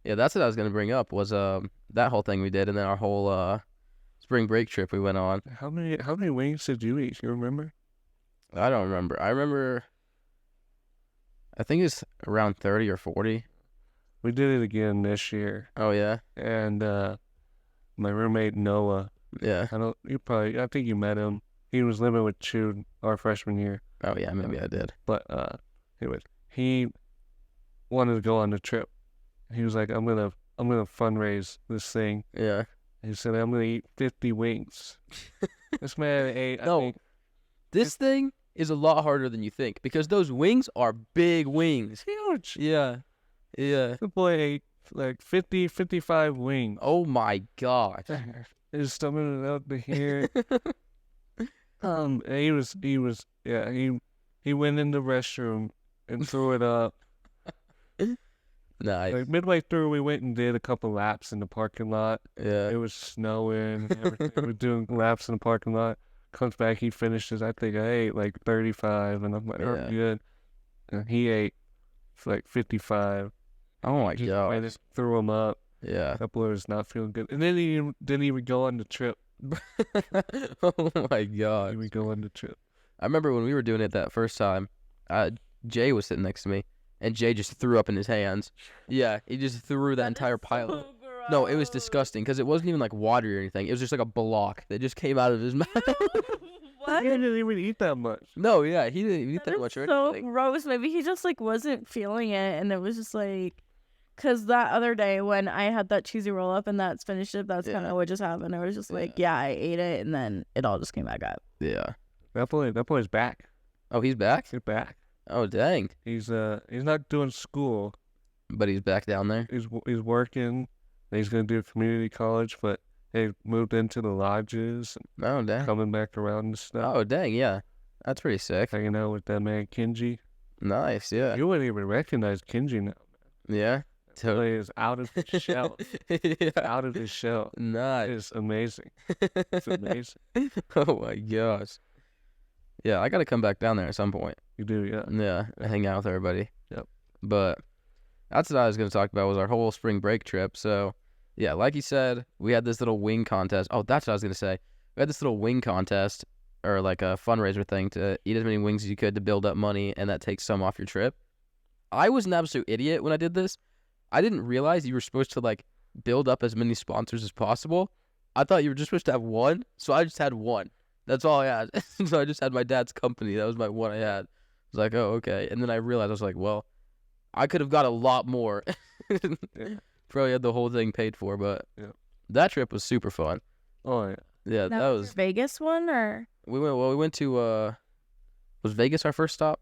Yeah, that's what I was gonna bring up was that whole thing we did, and then our whole spring break trip we went on. How many wings did you eat? You remember? I don't remember. I remember. I think it's around 30 or 40. We did it again this year, Oh yeah. and my roommate Noah. Yeah. I think you met him. He was living with Chud our freshman year. Oh yeah. Maybe I did. But anyways, he wanted to go on the trip. He was like, I'm gonna fundraise this thing. Yeah. He said, I'm gonna eat 50 wings. This man ate. No. I think, This thing is a lot harder than you think because those wings are big wings. huge. Yeah. Yeah. The boy ate like 50, 55 wings. Oh my gosh. His stomach was out to here. And he went in the restroom and threw it up. Nice. Like midway through, we went and did a couple laps in the parking lot. Yeah. It was snowing and everything. We were doing laps in the parking lot. Comes back, he finishes. I think I ate like 35, and I'm like, oh, Yeah. good. And he ate like 55. Oh my I gosh. just threw him up. Yeah. That boy was not feeling good. And then he didn't even go on the trip. Oh my gosh. He would go on the trip. I remember when we were doing it that first time, Jay was sitting next to me, and Jay just threw up in his hands. Yeah, he just threw that entire pile. So No, it was gross. disgusting because it wasn't even like water or anything. It was just like a block that just came out of his mouth. What? He didn't even eat that much. No, yeah, he didn't eat that That much is or so anything. gross. Maybe he just like wasn't feeling it, and it was just like, cause that other day when I had that cheesy roll up and that's finished it, that's kind Yeah. of what just happened. I was just like, yeah, I ate it, and then it all just came back up. Yeah. That boy's back. Oh, he's back? He's back. Oh, dang. He's not doing school. But he's back down there? He's working. He's gonna do community college, but he moved into the lodges, and Oh, dang. coming back around and stuff. Oh, dang, yeah. That's pretty sick. Hanging out with that man Kenji. Nice, yeah. You wouldn't even recognize Kenji now. Yeah. Totally is out of his shell. Yeah. Out of his shell. Nice. It's amazing. It's amazing. Oh my gosh. Yeah, I gotta come back down there at some point. You do, yeah. Yeah, hang out with everybody. Yep. But that's what I was gonna talk about was our whole spring break trip. So yeah, like you said, we had this little wing contest. Oh, that's what I was gonna say. We had this little wing contest or like a fundraiser thing to eat as many wings as you could to build up money, and that takes some off your trip. I was an absolute idiot when I did this. I didn't realize you were supposed to like build up as many sponsors as possible. I thought you were just supposed to have one, so I just had one. That's all I had. So I just had my dad's company. That was my one I had. I was like, oh, okay. And then I realized, I was like, well, I could have got a lot more. Yeah. Probably had the whole thing paid for, but Yeah. that trip was super fun. Oh, yeah. Yeah, that your was. Vegas one, or We went to, was Vegas our first stop?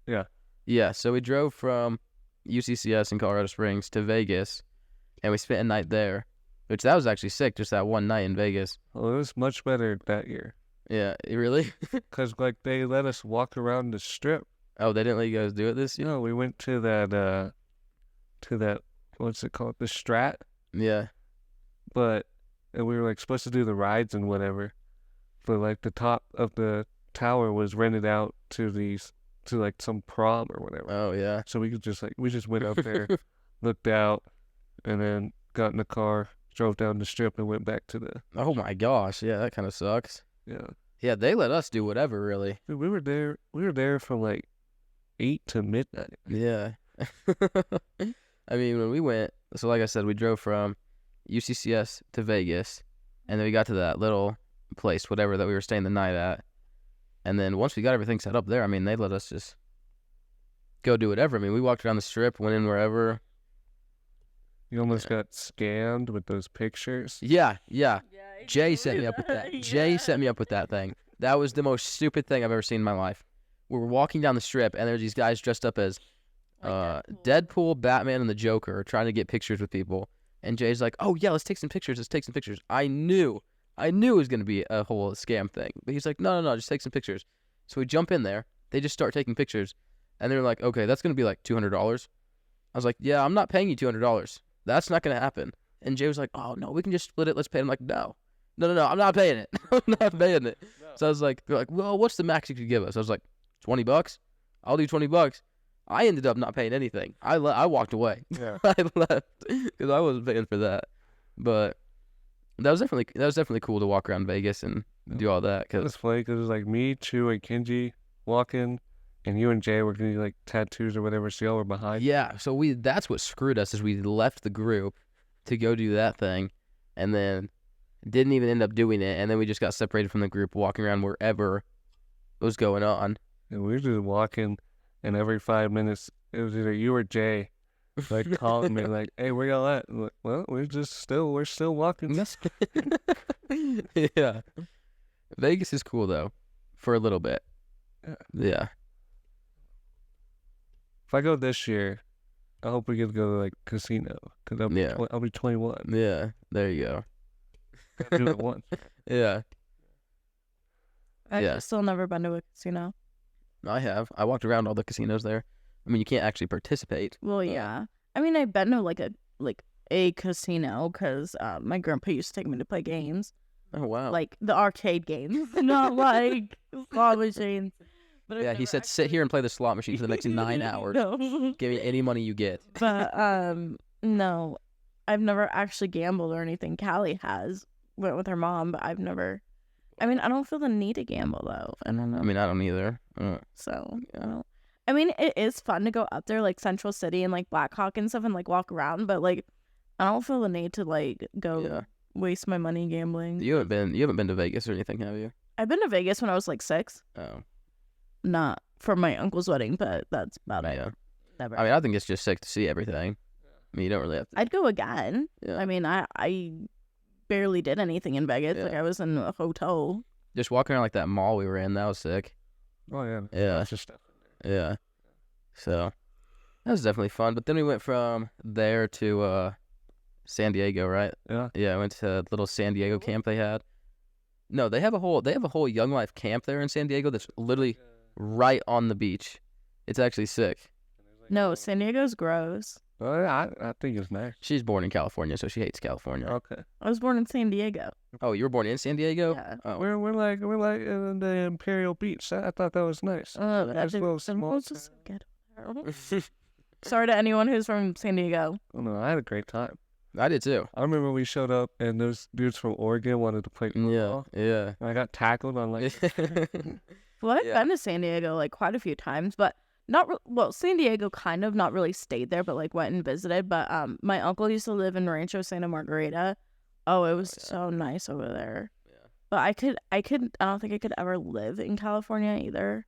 Yeah. Yeah, so we drove from UCCS in Colorado Springs to Vegas, and we spent a night there, which that was actually sick, just that one night in Vegas. Well, it was much better that year. Yeah, really? Because, like, they let us walk around the strip. Oh, they didn't let you guys do it this year? You know, we went to that, what's it called? The Strat. Yeah. And we were, like, supposed to do the rides and whatever. But, like, the top of the tower was rented out to like, some prom or whatever. Oh, yeah. So we just went up there, looked out, and then got in the car, drove down the strip, and went back to the, Oh, my gosh. Yeah, that kind of sucks. yeah. Yeah, they let us do whatever, really. Dude, we were there from, like, 8 to midnight. Yeah. I mean, when we went, so like I said, we drove from UCCS to Vegas, and then we got to that little place, whatever, that we were staying the night at. And then once we got everything set up there, I mean, they let us just go do whatever. I mean, we walked around the strip, went in wherever. You almost got scammed with those pictures. Yeah, yeah. yeah, Jay set me up with that. Jay set me up with that thing. That was the most stupid thing I've ever seen in my life. We were walking down the strip, and there's these guys dressed up as Deadpool, Batman, and the Joker trying to get pictures with people. And Jay's like, oh, yeah, let's take some pictures. I knew it was going to be a whole scam thing. But he's like, no, just take some pictures. So we jump in there. They just start taking pictures. And they're like, okay, that's going to be like $200. I was like, yeah, I'm not paying you $200. That's not going to happen. And Jay was like, oh, no, we can just split it. Let's pay it. I'm like, no, I'm not paying it. I'm not paying it. No. So I was like, they're like, well, what's the max you could give us? I was like, $20? I'll do $20. I ended up not paying anything. I walked away. Yeah. I left because I wasn't paying for that. But That was definitely cool to walk around Vegas and do all that. It Cause was funny because it was like me, Chu, and Kenji walking, and you and Jay were getting like tattoos or whatever, so y'all were behind. yeah, so that's what screwed us is we left the group to go do that thing, and then didn't even end up doing it, and then we just got separated from the group, walking around wherever was going on. And we were just walking, and every 5 minutes, it was either you or Jay, like calling me, like, "Hey, where y'all at?" I'm like, well, we're still walking. Yeah, Vegas is cool though, for a little bit. Yeah. If I go this year, I hope we get to go to like casino, because I'll be 21. Yeah, there you go. Gotta do it once. Yeah, I've Yeah. still never been to a casino. I have. I walked around all the casinos there. I mean, you can't actually participate. Well, yeah. I mean, I've been to a casino because my grandpa used to take me to play games, Oh wow. like the arcade games, not like slot machines. But I've Yeah, he never said, sit here and play the slot machine for the next 9 hours. No. Give me any money you get. But no, I've never actually gambled or anything. Callie went with her mom, but I've never. I mean, I don't feel the need to gamble though. I don't know. I mean, I don't either. So Yeah. I don't. I mean, it is fun to go up there, like Central City and like Black Hawk and stuff, and like walk around. But like, I don't feel the need to like go Yeah. waste my money gambling. You haven't been to Vegas or anything, have you? I've been to Vegas when I was like 6, Oh. not for my uncle's wedding, but that's about it. Yeah. Never. I mean, I think it's just sick to see everything. I mean, you don't really have to. I'd go again. Yeah. I mean, I barely did anything in Vegas. Yeah. Like I was in a hotel. Just walking around like that mall we were in, that was sick. Oh yeah. Yeah. Lots of stuff. Yeah. So that was definitely fun. But then we went from there to San Diego, right? Yeah. Yeah, I went to a little San Diego camp they had. No, they have a whole Young Life camp there in San Diego that's literally right on the beach. It's actually sick. No, San Diego's gross. Well, I think it's nice. She's born in California, so she hates California. Okay. I was born in San Diego. Oh, you were born in San Diego? Yeah. Oh. We're like in the Imperial Beach. I thought that was nice. Oh, Nice little small just town. good. Sorry to anyone who's from San Diego. Oh no, I had a great time. I did too. I remember we showed up and those dudes from Oregon wanted to play Yeah, football. yeah. And I got tackled on like. Well, I've Yeah. been to San Diego like quite a few times, but well, San Diego kind of not really stayed there, but like went and visited. But my uncle used to live in Rancho Santa Margarita. Oh, it was so nice over there. Yeah. But I don't think I could ever live in California either.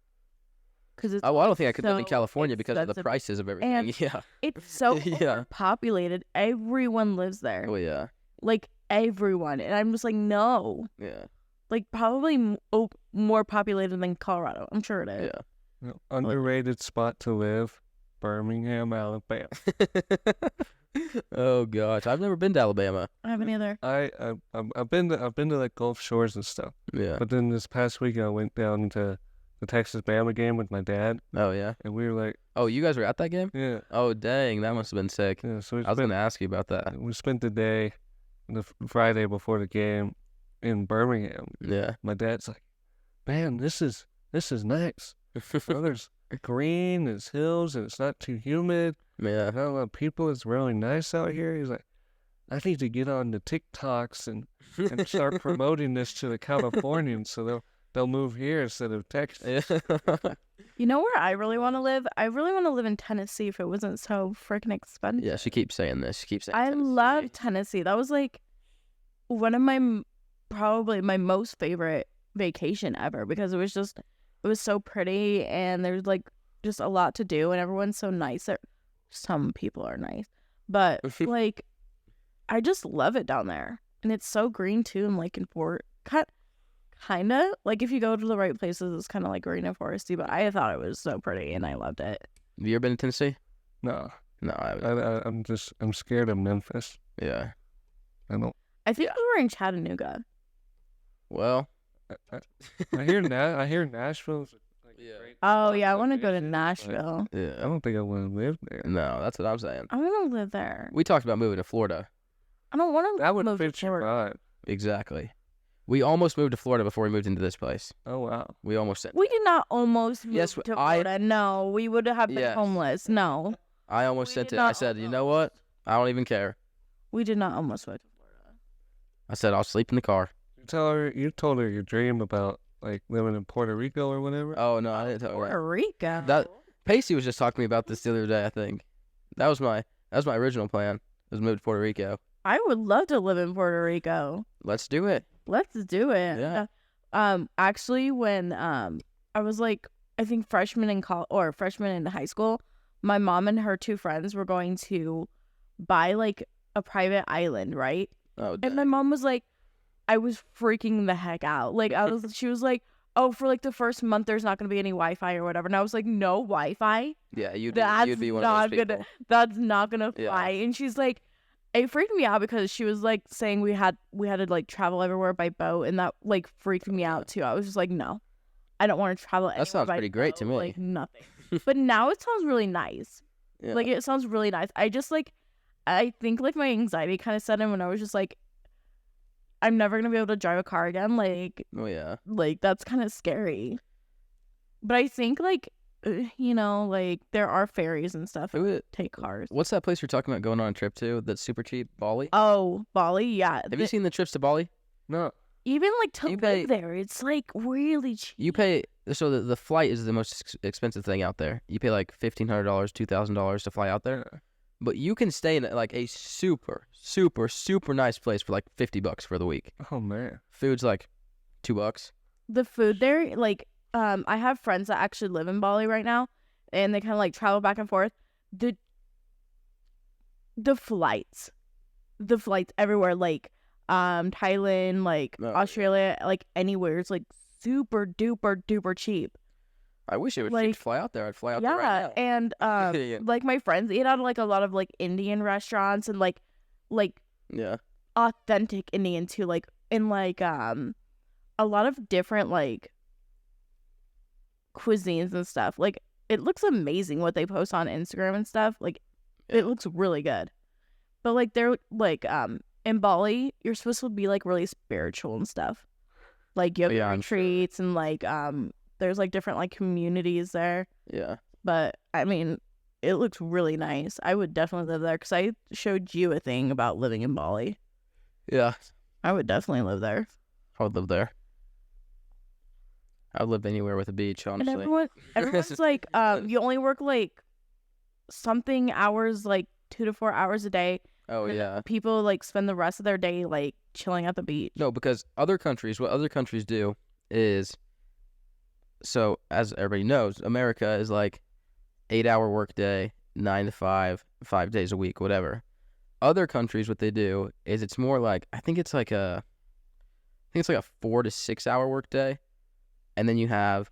Cause it's Oh, well, I don't think I could live in so California because of the expensive. prices of everything. And- Yeah. it's so Yeah. populated. Everyone lives there, Oh, yeah. like everyone, and I'm just like, no, Yeah. like probably more populated than Colorado. I'm sure it is. Yeah. Underrated spot to live, Birmingham, Alabama. Oh gosh, I've never been to Alabama. I haven't either. I've been to like Gulf Shores and stuff. Yeah. But then this past week I went down to the Texas Bama game with my dad, Oh yeah. and we were like, Oh, you guys were at that game? yeah, Oh dang, that must have been sick. yeah. So I was gonna ask you about that. we spent the day, the Friday before the game, in Birmingham. Yeah. My dad's like, man, this is nice. Well, there's green, there's hills, and it's not too humid. Yeah. Not a lot of people. It's really nice out here. He's like, I need to get on the TikToks and start promoting this to the Californians so they'll move here instead of Texas. Yeah. You know where I really want to live? I really want to live in Tennessee if it wasn't so freaking expensive. Yeah, she keeps saying this. She keeps saying I Tennessee. love Tennessee. That was like one of probably my most favorite vacation ever because it was so pretty and there's like just a lot to do and everyone's so nice. Some people are nice, but like I just love it down there and it's so green too. And like in Fort, kind of like if you go to the right places, it's kind of like green and foresty. But I thought it was so pretty and I loved it. Have you ever been to Tennessee? No, No, I haven't. I'm scared of Memphis. Yeah. I think we were in Chattanooga. Well. I hear Nashville's like Yeah. great. Oh spot yeah, I want to go to visit, but Nashville. I Yeah. don't think I want to live there. No, that's what I'm saying. I want to live there. We talked about moving to Florida. I don't want to. That would move fit to your Florida. vibe. Exactly. We almost moved to Florida before we moved into this place. Oh wow. We almost said. We did not almost move Yes, to I- Florida. No, we would have been Yes. homeless. No, I almost We sent did it. I not said, you know what? I don't even care. we did not almost move to Florida. I said I'll sleep in the car. You told her your dream about like living in Puerto Rico or whatever. Oh no, I didn't tell her that. Puerto Rico. That Pacey was just talking to me about this the other day. I think that was my original plan. Was move to Puerto Rico. I would love to live in Puerto Rico. Let's do it. Let's do it. Yeah. Actually, when I was like, I think freshman in high school, my mom and her two friends were going to buy like a private island, right? Oh, And my mom was like, I was freaking the heck out. Like she was like, oh, for like the first month, there's not gonna be any Wi-Fi or whatever. And I was like, no Wi-Fi. yeah, you'd That's be one not of those people. That's not gonna Yeah. fly. And she's like, it freaked me out because she was like saying we had to like travel everywhere by boat, and that like freaked me out too. I was just like, no, I don't want to travel. That sounds by pretty great to boat, me. Like nothing. But now it sounds really nice. Yeah. Like it sounds really nice. I think like my anxiety kind of set in when I was just like, I'm never gonna be able to drive a car again. Like Oh yeah. that's kind of scary. But I think like like there are ferries and stuff that Who- take cars. What's that place you're talking about going on a trip to that's super cheap? Bali? Oh, Bali, yeah. Have you seen the trips to Bali? No. Even like to You live pay- there, it's like really cheap. You pay so the flight is the most expensive thing out there. You pay like $1,500, $2,000 to fly out there, but you can stay in like a super nice place for like $50 for the week. Oh man. Food's like $2. The food there, like, I have friends that actually live in Bali right now, and they kind of like travel back and forth. The flights everywhere, like, Thailand, like Oh, yeah. Australia, like anywhere, it's like super duper cheap. I wish it would Like, cheap to fly out there. I'd fly out there Yeah, right now. and Yeah. like my friends eat out of like a lot of like Indian restaurants and like Yeah. authentic Indian too, like in like a lot of different like cuisines and stuff. Like it looks amazing what they post on Instagram and stuff. Like it looks really good. But like they're like in Bali, you're supposed to be like really spiritual and stuff. Like you have Yeah, I'm sure. retreats and like there's like different like communities there. Yeah. But I mean, it looks really nice. I would definitely live there because I showed you a thing about living in Bali. Yeah. I would definitely live there. I would live there. I would live anywhere with a beach, honestly. And everyone's like, you only work like something hours, like 2 to 4 hours a day. Oh And yeah. people like spend the rest of their day like chilling at the beach. No, because what other countries do is, so as everybody knows, America is like 8-hour workday, 9 to 5, 5 days a week, whatever. Other countries, what they do is it's more like, I think it's like a 4 to 6 hour workday, and then you have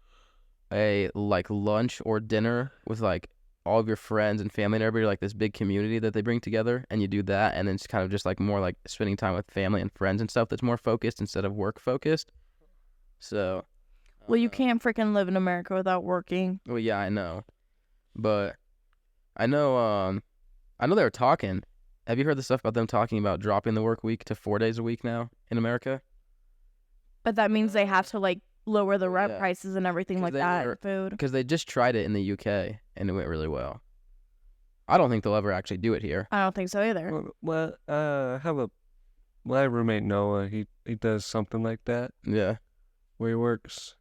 a like lunch or dinner with like all of your friends and family and everybody, like this big community that they bring together, and you do that, and then it's kind of just like more like spending time with family and friends and stuff that's more focused instead of work focused. So, Well, you can't freaking live in America without working. Well, yeah, I know, but I know they were talking. Have you heard the stuff about them talking about dropping the work week to 4 days a week now in America? But that means they have to like lower the rent Yeah. prices and everything 'Cause like they that. were- Food. Because they just tried it in the UK and it went really well. I don't think they'll ever actually do it here. I don't think so either. Well, I have my roommate Noah. He does something like that Yeah. where he works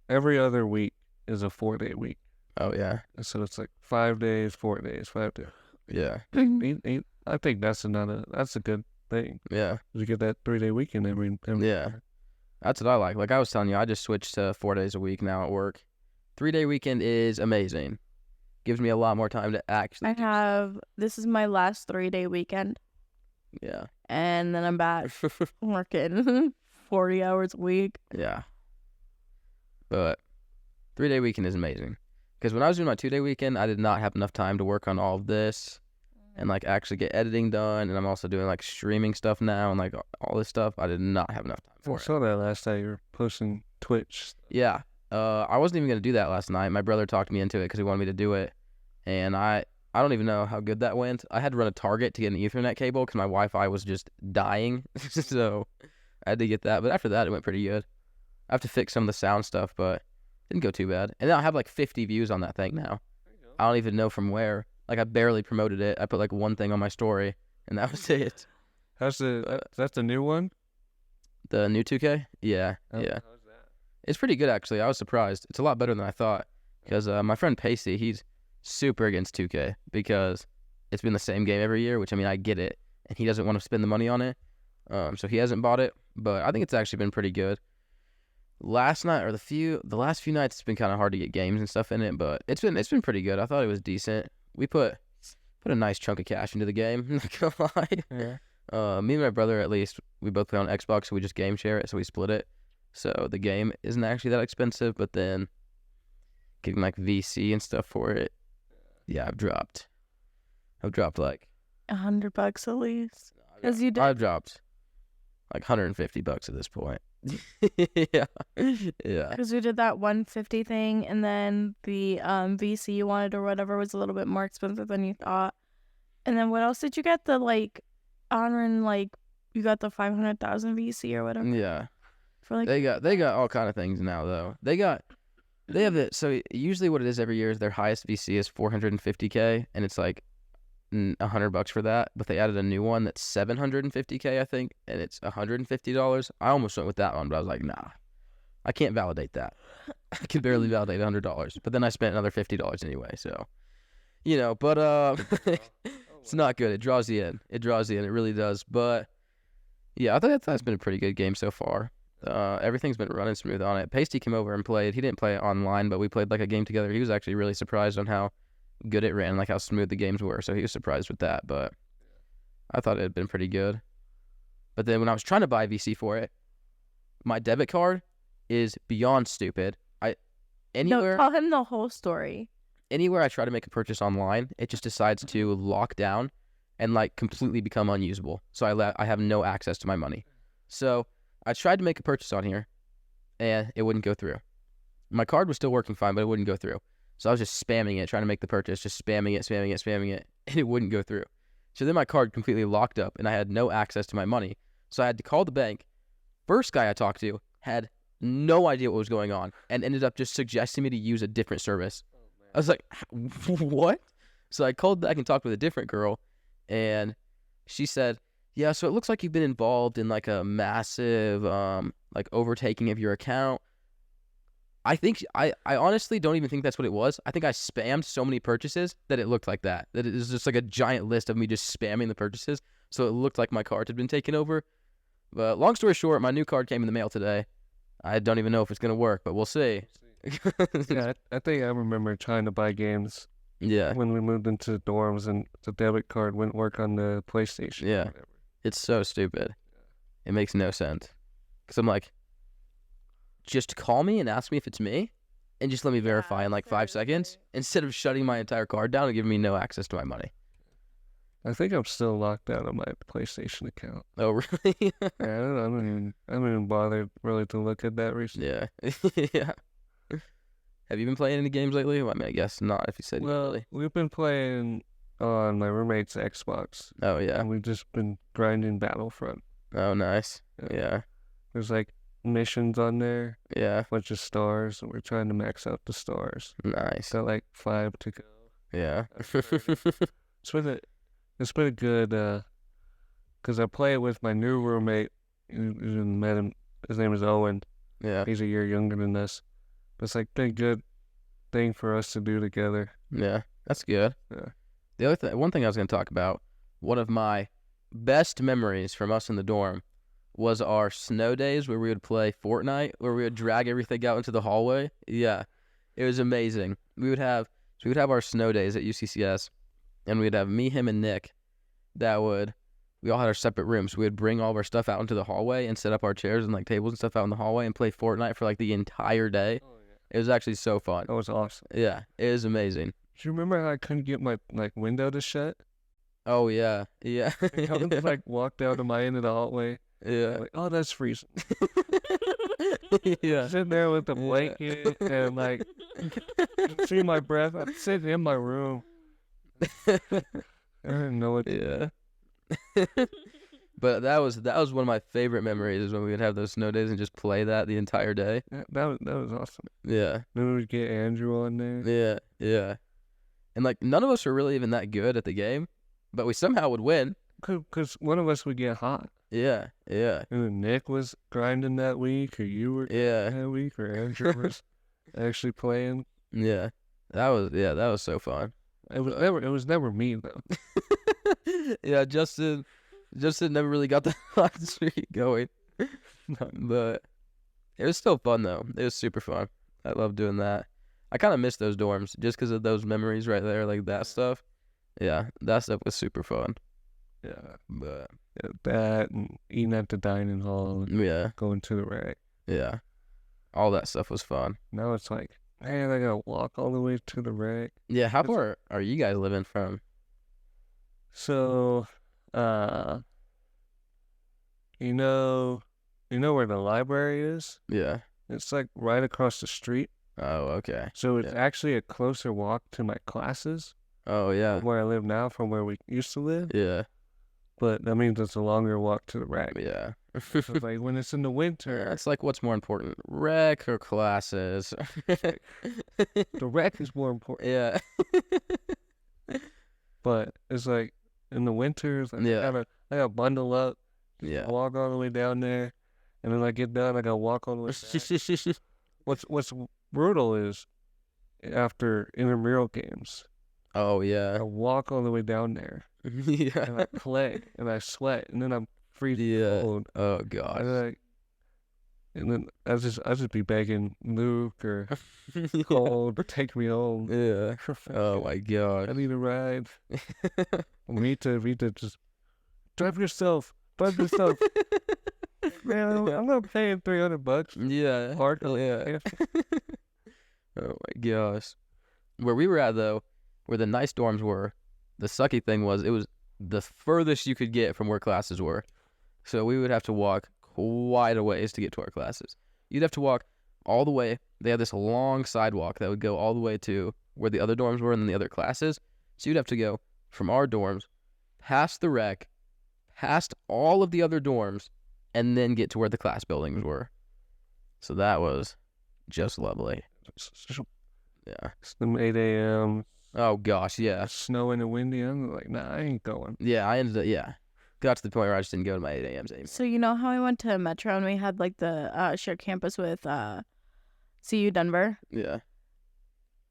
every other week is a 4-day week. Oh yeah. And so it's like 5 days, 4 days, 5 days. Yeah. I think that's a good thing. Yeah. You get that 3-day weekend every Yeah. That's what I like. Like I was telling you, I just switched to 4 days a week now at work. 3-day weekend is amazing. Gives me a lot more time to actually. This is my last 3-day weekend, Yeah. and then I'm back working 40 hours a week. Yeah. But 3-day weekend is amazing. Because when I was doing my 2-day weekend, I did not have enough time to work on all of this and like actually get editing done. And I'm also doing like streaming stuff now and like all this stuff. I did not have enough time I for it. saw that last night. You were posting Twitch. Yeah. I wasn't even going to do that last night. My brother talked me into it because he wanted me to do it. And I don't even know how good that went. I had to run a Target to get an Ethernet cable because my Wi-Fi was just dying. So I had to get that. But after that, it went pretty good. I have to fix some of the sound stuff, but it didn't go too bad. And then I have like 50 views on that thing now. I don't even know from where. Like I barely promoted it. I put like one thing on my story, and that was it. How's that's the new one? The new 2K? Yeah, yeah. How's that? It's pretty good, actually. I was surprised. It's a lot better than I thought. Because my friend Pacey, he's super against 2K because it's been the same game every year, which, I mean, I get it. And he doesn't want to spend the money on it. So he hasn't bought it. But I think it's actually been pretty good. Last night, or the last few nights, it's been kind of hard to get games and stuff in it. But it's been pretty good. I thought it was decent. We put a nice chunk of cash into the game. I'm not going to lie. Yeah. Me and my brother, at least, we both play on Xbox, so we just game share it, so we split it. So the game isn't actually that expensive, but then getting like VC and stuff for it, yeah, I've dropped like $100 at least. Because you did. I've dropped like $150 at this point. Yeah. Because we did that 150 thing, and then the VC you wanted or whatever was a little bit more expensive than you thought. And then what else did you get? The like honoring like you got the 500,000 VC or whatever. Yeah. For like They got all kind of things now though. They have it. So usually what it is every year is their highest VC is 450K, and it's like $100 for that. But they added a new one that's 750K, I think, and it's $150. I almost went with that one, but I was like, nah, I can't validate that. I can barely validate $100. But then I spent another $50 anyway. So, but it's not good. It draws you in. It really does. But yeah, I think that's been a pretty good game so far. Everything's been running smooth on it. Pasty came over and played. He didn't play it online, but we played like a game together. He was actually really surprised on how good it ran, like how smooth the games were. So he was surprised with that, but I thought it had been pretty good. But then when I was trying to buy VC for it, my debit card is beyond stupid. No, tell him the whole story. Anywhere I try to make a purchase online, it just decides to lock down and like completely become unusable. So I have no access to my money. So I tried to make a purchase on here, and it wouldn't go through. My card was still working fine, but it wouldn't go through. So I was just spamming it, trying to make the purchase, just spamming it, and it wouldn't go through. So then my card completely locked up, and I had no access to my money. So I had to call the bank. First guy I talked to had no idea what was going on and ended up just suggesting me to use a different service. I was like, what? So I called back and talked with a different girl, and she said, yeah, so it looks like you've been involved in like a massive like overtaking of your account. I think I honestly don't even think that's what it was. I think I spammed so many purchases that it looked like that. That it was just like a giant list of me just spamming the purchases. So it looked like my card had been taken over. But long story short, my new card came in the mail today. I don't even know if it's going to work, but we'll see. Yeah, I think I remember trying to buy games. Yeah. When we moved into dorms and the debit card wouldn't work on the PlayStation. Yeah. Or whatever. It's so stupid. It makes no sense. Because I'm like, just call me and ask me if it's me, and just let me verify in like 5 seconds, instead of shutting my entire card down and giving me no access to my money. I think I'm still locked out of my PlayStation account. Oh, really? Yeah, I don't even bother really to look at that recently. Yeah. Yeah. Have you been playing any games lately? Well, I mean, I guess not if you said you really. We've been playing on my roommate's Xbox. Oh, yeah. And we've just been grinding Battlefront. Oh, nice. Yeah. There's like missions on there. Yeah. A bunch of stars, and we're trying to max out the stars. Nice. Got like 5 to go. Yeah. It's been a good, because I play it with my new roommate. You met him. His name is Owen. Yeah. He's a year younger than us. But it's like been a good thing for us to do together. Yeah. That's good. Yeah. The other one thing I was going to talk about, one of my best memories from us in the dorm was our snow days where we would play Fortnite, where we would drag everything out into the hallway. Yeah. It was amazing. We would have our snow days at UCCS, and we'd have me, him, and Nick. We all had our separate rooms. We would bring all of our stuff out into the hallway and set up our chairs and like tables and stuff out in the hallway and play Fortnite for like the entire day. Oh, yeah. It was actually so fun. That was awesome. Yeah, it was amazing. Do you remember how I couldn't get my like window to shut? Oh yeah, yeah. I was, like walked out of my end of the hallway. Yeah. Like, oh, that's freezing. Yeah. Sitting there with the blanket and like see my breath. I'm sitting in my room. I didn't know what. Yeah. But that was one of my favorite memories, is when we would have those snow days and just play that the entire day. That was awesome. Yeah. Then we would get Andrew on there. Yeah, yeah. And like none of us were really even that good at the game, but we somehow would win. Because one of us would get hot. Yeah. And then Nick was grinding that week, or you were Yeah. that week, or Andrew was actually playing. Yeah. That was so fun. It was never me though. Yeah, Justin never really got the hot streak going. But it was still fun though. It was super fun. I love doing that. I kind of miss those dorms just because of those memories right there, like that stuff. Yeah, that stuff was super fun. Yeah. But That and eating at the dining hall, and yeah, going to the rack. yeah, all that stuff was fun. Now it's like, man, I gotta walk all the way to the rack. Yeah, how far are you guys living from? So, you know where the library is? Yeah. It's like right across the street. Oh, okay. So it's Yeah. actually a closer walk to my classes Oh, yeah. where I live now from where we used to live. Yeah. But that means it's a longer walk to the rack. Yeah. So it's like when it's in the winter, It's like, what's more important, rec or classes? the rack is more important. Yeah. But it's like in the winters, like, Yeah. I gotta bundle up, Yeah. walk all the way down there, and then I get done, I gotta walk all the way back. What's brutal is after intramural games, Oh, I yeah. walk all the way down there and Yeah. I play and I sweat and then I'm freezing Yeah. cold. Oh, And gosh. then I just be begging Luke or Cole to take me home. Yeah. Oh, my I gosh. need a ride. Rita just drive yourself. Man, I'm not paying $300. Yeah. Park. Yeah. Oh my gosh. Where we were at though, where the nice dorms were, the sucky thing was it was the furthest you could get from where classes were. So we would have to walk quite a ways to get to our classes. You'd have to walk all the way. They had this long sidewalk that would go all the way to where the other dorms were and then the other classes. So you'd have to go from our dorms, past the rec, past all of the other dorms, and then get to where the class buildings were. So that was just lovely. Yeah. It's them 8 a.m. Oh gosh, yeah. snowing and windy. I'm like, nah, I ain't going. Yeah, I ended up, yeah. Got to the point where I just didn't go to my 8 a.m.s anymore. So you know how I went to Metro and we had like the shared campus with CU Denver? Yeah.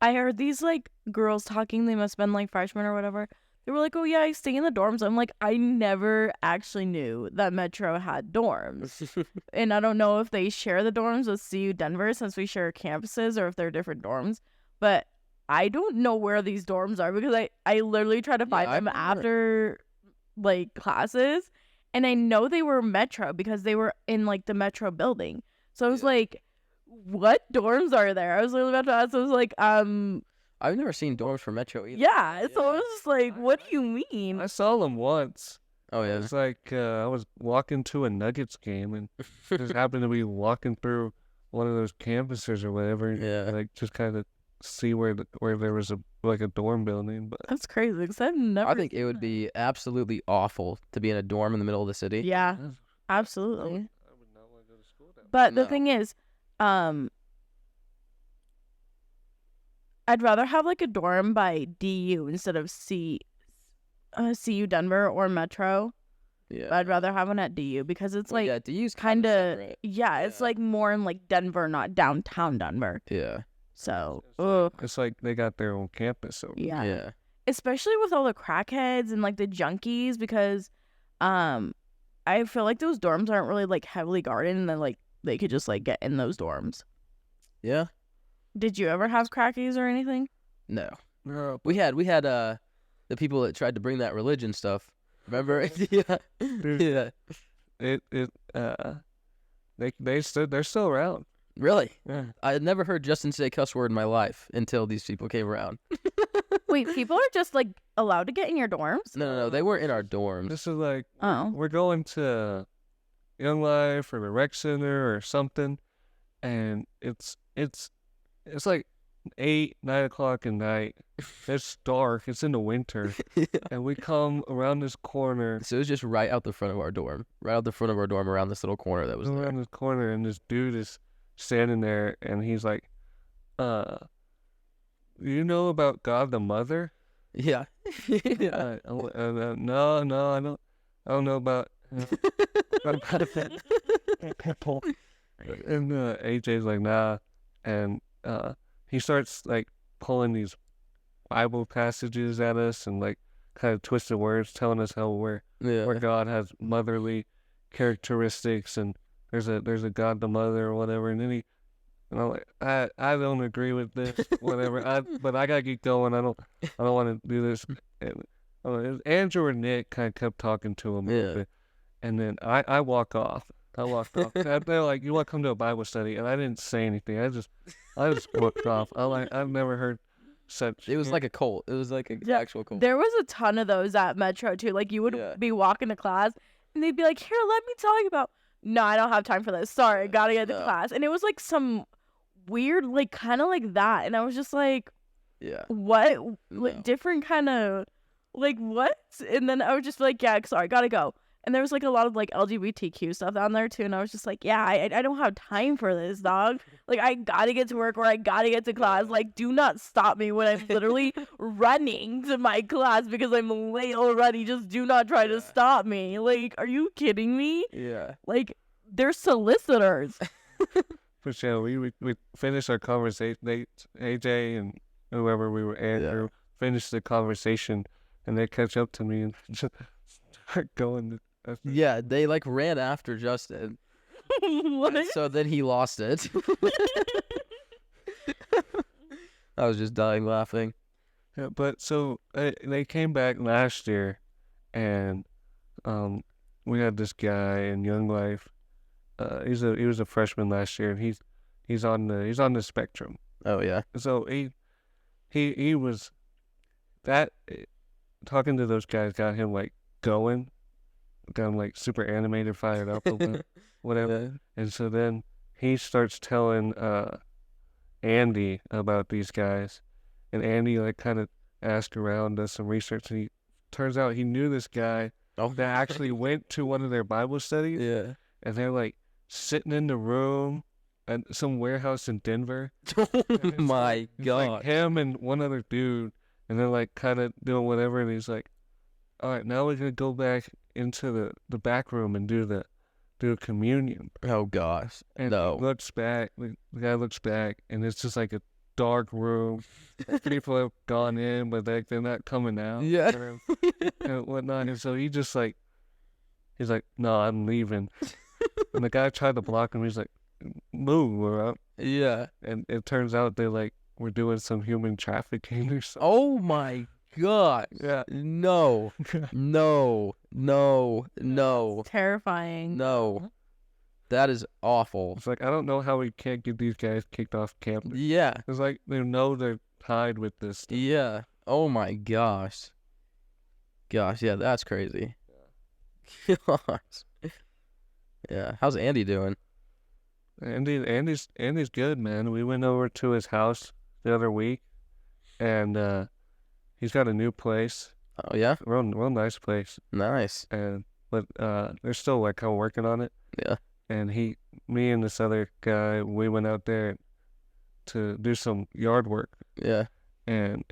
I heard these like girls talking. They must have been like freshmen or whatever. They were like, "Oh yeah, I stay in the dorms." I'm like, I never actually knew that Metro had dorms, and I don't know if they share the dorms with CU Denver since we share campuses, or if they're different dorms. But I don't know where these dorms are because I literally tried to find I them remember. after like classes, and I know they were Metro because they were in like the Metro building. So I was Yeah. like, "What dorms are there?" I was literally about to ask. I was like, I've never seen dorms for Metro either. yeah. So I Yeah. was just like, "What do you mean?" I saw them once. Oh, yeah. It's like I was walking to a Nuggets game and just happened to be walking through one of those campuses or whatever. Yeah. Like just kind of see where there was a dorm building. But That's crazy because I've never. I think it seen would that. be absolutely awful to be in a dorm in the middle of the city. Yeah, I absolutely. would not want to go to school that. But the No. thing is, I'd rather have like a dorm by DU instead of CU Denver or Metro. Yeah. But I'd rather have one at DU because it's Well, like yeah, DU's kind of separate. yeah, it's Yeah. like more in like Denver, not downtown Denver. Yeah. So, It's like they got their own campus. So yeah. Yeah. Especially with all the crackheads and like the junkies because I feel like those dorms aren't really like heavily guarded and then like they could just like get in those dorms. Yeah. Did you ever have crackies or anything? No. No, We had the people that tried to bring that religion stuff. Remember? Yeah. Yeah. they're still around. Really? Yeah. I had never heard Justin say a cuss word in my life until these people came around. Wait, people are just like allowed to get in your dorms? No. They weren't in our dorms. This is like Oh. we're going to Young Life or the rec center or something, and it's like 8-9 o'clock at night. It's dark. It's in the winter, and we come around this corner, So it was just right out the front of our dorm. Right out the front of our dorm around this little corner that was there. around this corner, and this dude is standing there, and he's like, "Do you know about God the Mother?" Yeah. Yeah. No, I don't. I don't know about people. And AJ's like, nah. And he starts like pulling these Bible passages at us and like kind of twisted words, telling us how where God has motherly characteristics and there's a God the Mother or whatever. And then and I'm like, I don't agree with this, whatever. But I gotta keep going. I don't want to do this. And, it was Andrew or Nick kind of kept talking to him a little bit, and then I walk off. They're like, you want to come to a Bible study? And I didn't say anything. I just walked off. I've never heard such. It was like a cult. It was like an actual cult. There was a ton of those at Metro too. Like you would be walking to class, and they'd be like, "Here, let me tell you about." No, I don't have time for this. Sorry, I gotta get to class. And it was like some weird, like kind of like that. And I was just like, what? Like, different kind of, like what? And then I was just like, yeah, sorry, gotta go. And there was like a lot of like LGBTQ stuff down there too. And I was just like, yeah, I don't have time for this, dog. Like I gotta get to work or I gotta get to class. Like do not stop me when I'm literally running to my class because I'm late already. Just do not try to stop me. Like, are you kidding me? Yeah. Like they're solicitors. For sure, we finished our conversation. AJ and whoever we were, Andrew, finished the conversation, and they catch up to me and just start going. Yeah, they like ran after Justin. What? So then he lost it. I was just dying laughing. Yeah, but so they came back last year, and we had this guy in Young Life. He was a freshman last year, and he's on the spectrum. Oh yeah. So he was that talking to those guys got him like going, got him like super animated, fired up, whatever. Yeah. And so then he starts telling Andy about these guys, and Andy like kind of asked around, does some research, and he turns out he knew this guy that actually went to one of their Bible studies. Yeah. And they're like sitting in the room at some warehouse in Denver. Oh my God. Like him and one other dude, and they're like kind of doing whatever, and he's like, all right, now we're gonna go back into the back room and do a communion. Oh gosh. And no. he looks back, the guy looks back, and it's just like a dark room. People have gone in, but they're not coming out. Yeah. And whatnot. And so he's like, no, I'm leaving. And the guy tried to block him. He's like, move, we're up. Yeah. And it turns out they like were doing some human trafficking or something. Oh my God. Yeah. No. No. It's terrifying. No. That is awful. It's like, I don't know how we can't get these guys kicked off campus. Yeah. It's like they know they're tied with this stuff. Yeah. Oh my gosh. Gosh, yeah, that's crazy. Gosh. Yeah. How's Andy doing? Andy's good, man. We went over to his house the other week, and he's got a new place. Oh yeah? Real nice place. Nice. But they're still like kind of working on it. Yeah. And me and this other guy, we went out there to do some yard work. Yeah. And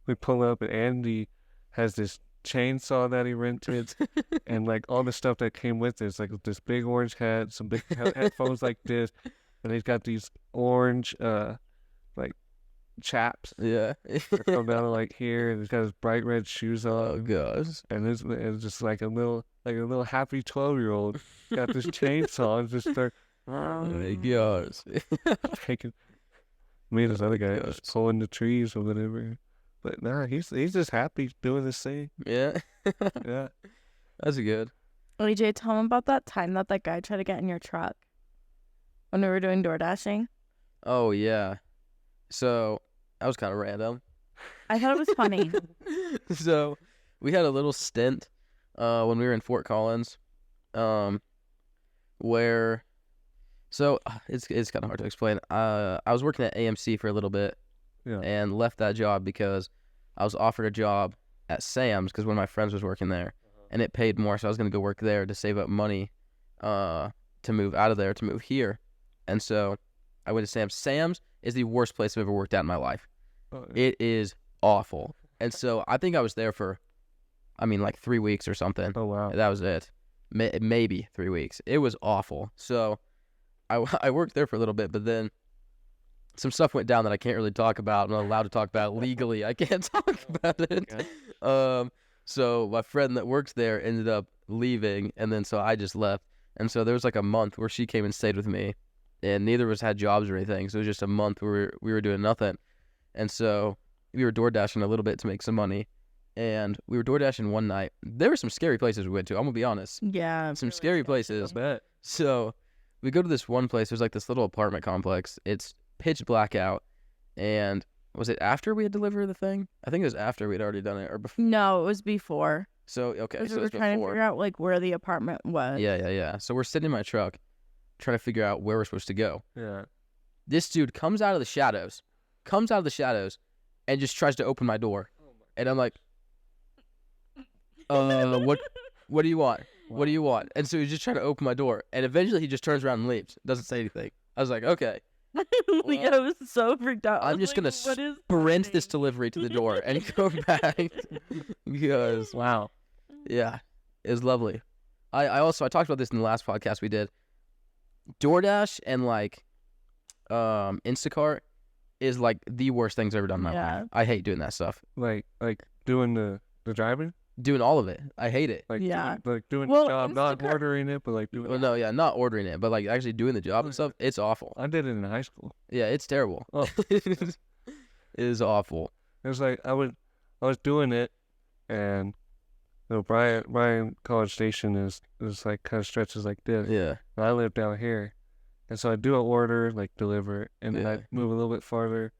we pull up, and Andy has this chainsaw that he rented, and like all the stuff that came with it. It's like this big orange hat, some big headphones like this, and he's got these orange like chaps. Yeah. that come down to like here, and he's got his bright red shoes on. Oh gosh. And it's just like a little happy 12-year-old got this chainsaw and just start Oh my gosh. taking me and this other guy just pulling the trees or whatever. But nah, he's just happy doing this thing. Yeah. Yeah. That's good. AJ, tell him about that time that guy tried to get in your truck when we were doing door dashing. Oh yeah. So that was kind of random. I thought it was funny. So we had a little stint when we were in Fort Collins, where it's kind of hard to explain. I was working at AMC for a little bit, and left that job because I was offered a job at Sam's because one of my friends was working there, and it paid more, so I was gonna go work there to save up money, to move out of there to move here, and so I went to Sam's. Sam's is the worst place I've ever worked at in my life. Oh, yeah. It is awful. And so I think I was there for I mean, like 3 weeks or something. Oh wow. That was it. Maybe 3 weeks. It was awful. So I worked there for a little bit, but then some stuff went down that I can't really talk about. I'm not allowed to talk about legally. I can't talk about it. Okay. So my friend that works there ended up leaving, and then so I just left. And so there was like a month where she came and stayed with me, and neither of us had jobs or anything. So it was just a month where we were doing nothing. And so we were door dashing a little bit to make some money. And we were door dashing one night. There were some scary places we went to. I'm gonna be honest. Yeah. Some scary places. I bet. So we go to this one place. There's like this little apartment complex. It's pitch black out. And was it after we had delivered the thing? I think it was after we'd already done it, or before. No, it was before. So okay, Because so we were it's trying to before. figure out like where the apartment was. Yeah. So we're sitting in my truck, trying to figure out where we're supposed to go. Yeah. This dude comes out of the shadows, and just tries to open my door, and I'm like, what do you want? What do you want? And so he's just trying to open my door, and eventually he just turns around and leaves. Doesn't say anything. I was like, okay, Like, I was so freaked out. I I'm was just like, gonna what is sprint this happening? delivery to the door and go back because Wow. yeah, it was lovely. I also talked about this in the last podcast we did. DoorDash and like Instacart is like the worst things I've ever done in my Yeah. life. I hate doing that stuff. Like doing the driving. Doing all of it. I hate it. Like Yeah. doing Well, the job, not Instacart- ordering it, but like doing. Well, no, yeah, not ordering it, but like actually doing the job and stuff. It's awful. I did it in high school. Yeah, it's terrible. Oh. It is awful. It was like I was doing it, and Bryan College Station is like kind of stretches like this. Yeah. And I live down here, and so I do an order, like deliver it, and then I Yeah. move a little bit farther.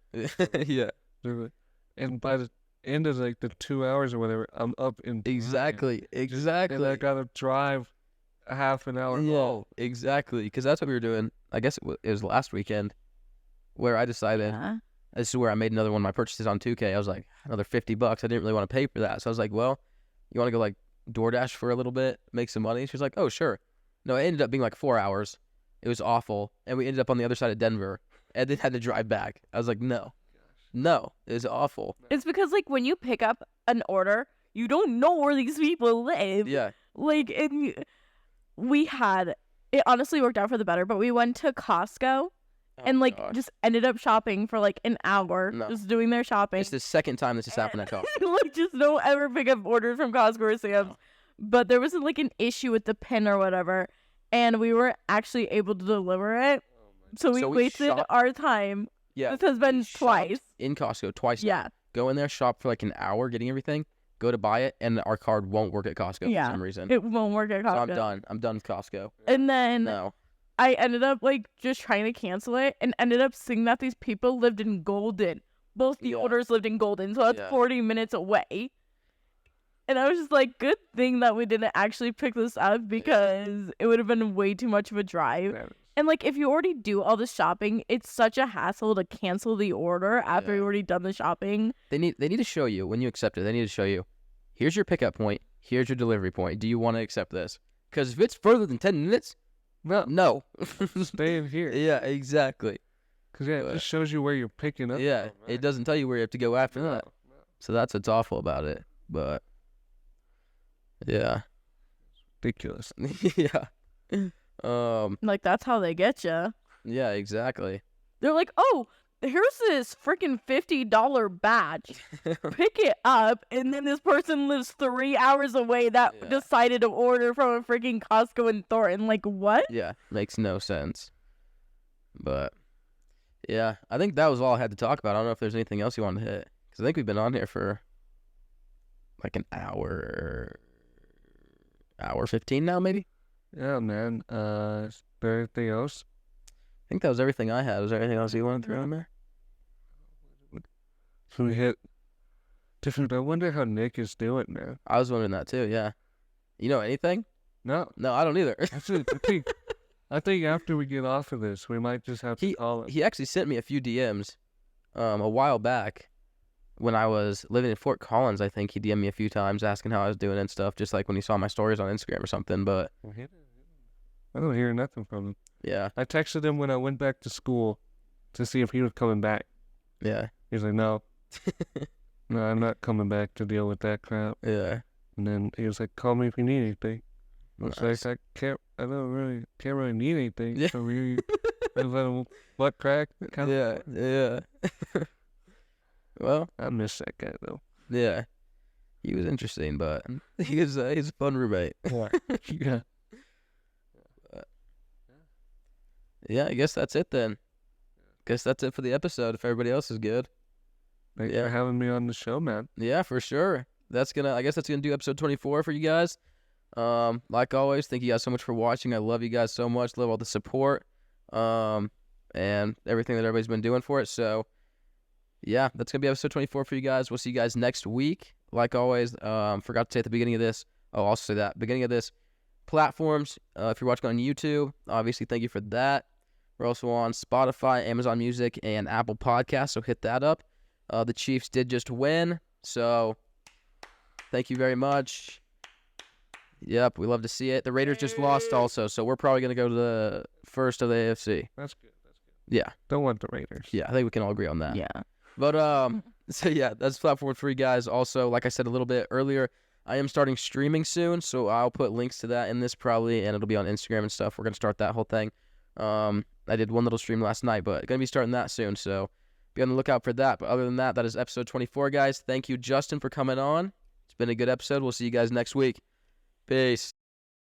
Yeah. Through it. And by the end of like the 2 hours or whatever, I'm up in Bryan. Exactly. And I Exactly. gotta drive a half an hour. Yeah. Oh, Exactly. Because that's what we were doing. I guess it was last weekend where I decided Yeah. this is where I made another one of my purchases on 2K. I was like, another $50. I didn't really want to pay for that. So I was like, well, you want to go like DoorDash for a little bit, make some money? She was like, oh, sure. No, it ended up being like 4 hours. It was awful. And we ended up on the other side of Denver and then had to drive back. I was like, no, it was awful. It's because like when you pick up an order, you don't know where these people live. Yeah. Like, we had it honestly worked out for the better, but we went to Costco and like just ended up shopping for like an hour, No. just doing their shopping. It's the second time this has happened at Costco. Like, just don't ever pick up orders from Costco or Sam's. No. But there was like an issue with the pin or whatever, and we were actually able to deliver it. So we So we wasted shopped- our time. Yeah. This has been we shopped twice. in Costco twice. now. Yeah. Go in there, shop for like an hour, getting everything, go to buy it, and our card won't work at Costco Yeah. for some reason. It won't work at So Costco. I'm done. I'm done with Costco. And then No. I ended up like just trying to cancel it and ended up seeing that these people lived in Golden. Both the Yeah. orders lived in Golden, so that's Yeah. 40 minutes away. And I was just like, good thing that we didn't actually pick this up because it would have been way too much of a drive. that is- And like if you already do all the shopping, it's such a hassle to cancel the order after Yeah. you've already done the shopping. They need to show you when you accept it. They need to show you, here's your pickup point, here's your delivery point. Do you want to accept this? Because if it's further than 10 minutes, no. stay in here. Yeah, exactly. Cause yeah, it just shows you where you're picking up. Yeah, from, right? it doesn't tell you where you have to go after No, that. So that's what's awful about it. But yeah, ridiculous. yeah, Like that's how they get you. yeah, exactly. They're like, oh, here's this freaking $50 badge. Pick it up, and then this person lives 3 hours away that Yeah. decided to order from a freaking Costco in Thornton. Like, what? Yeah, makes no sense. But yeah, I think that was all I had to talk about. I don't know if there's anything else you want to hit, because I think we've been on here for like an hour 15 now, maybe. Yeah, man. Is there anything else? I think that was everything I had. Was there anything else you wanted to throw in there? So we hit different. I wonder how Nick is doing, man. I was wondering that too. Yeah. You know anything? No, No, I don't either. actually, I think after we get off of this, we might just have to call him. He actually sent me a few DMs, a while back, when I was living in Fort Collins. I think he DM'd me a few times asking how I was doing and stuff, just like when he saw my stories on Instagram or something. But I don't hear nothing from him. yeah, I texted him when I went back to school to see if he was coming back. yeah, He's like, no, I'm not coming back to deal with that crap. yeah. And then he was like, "Call me if you need anything." I was Nice. like, can't really need anything. Yeah. So we let him butt crack. Yeah. Well, I miss that guy though. yeah. He was interesting, but he's a fun roommate. Yeah. Yeah, I guess that's it then. Guess that's it for the episode. If everybody else is good. Thanks Yeah. for having me on the show, man. Yeah, for sure. I guess that's gonna do episode 24 for you guys. Like always, thank you guys so much for watching. I love you guys so much. Love all the support. And everything that everybody's been doing for it. So yeah, that's gonna be episode 24 for you guys. We'll see you guys next week. Like always, forgot to say at the beginning of this. Oh, I'll also say that. Beginning of this, platforms. If you're watching on YouTube, obviously thank you for that. We're also on Spotify, Amazon Music, and Apple Podcasts, so hit that up. The Chiefs did just win, so thank you very much. Yep, we love to see it. The Raiders just lost also, so we're probably going to go to the first of the AFC. That's good. Yeah. Don't want the Raiders. Yeah, I think we can all agree on that. Yeah. But, so yeah, that's platform for you guys. Also, like I said a little bit earlier, I am starting streaming soon, so I'll put links to that in this probably, and it'll be on Instagram and stuff. We're going to start that whole thing. I did one little stream last night, but going to be starting that soon, so be on the lookout for that. But other than that, that is episode 24, guys. Thank you, Justin, for coming on. It's been a good episode. We'll see you guys next week. Peace.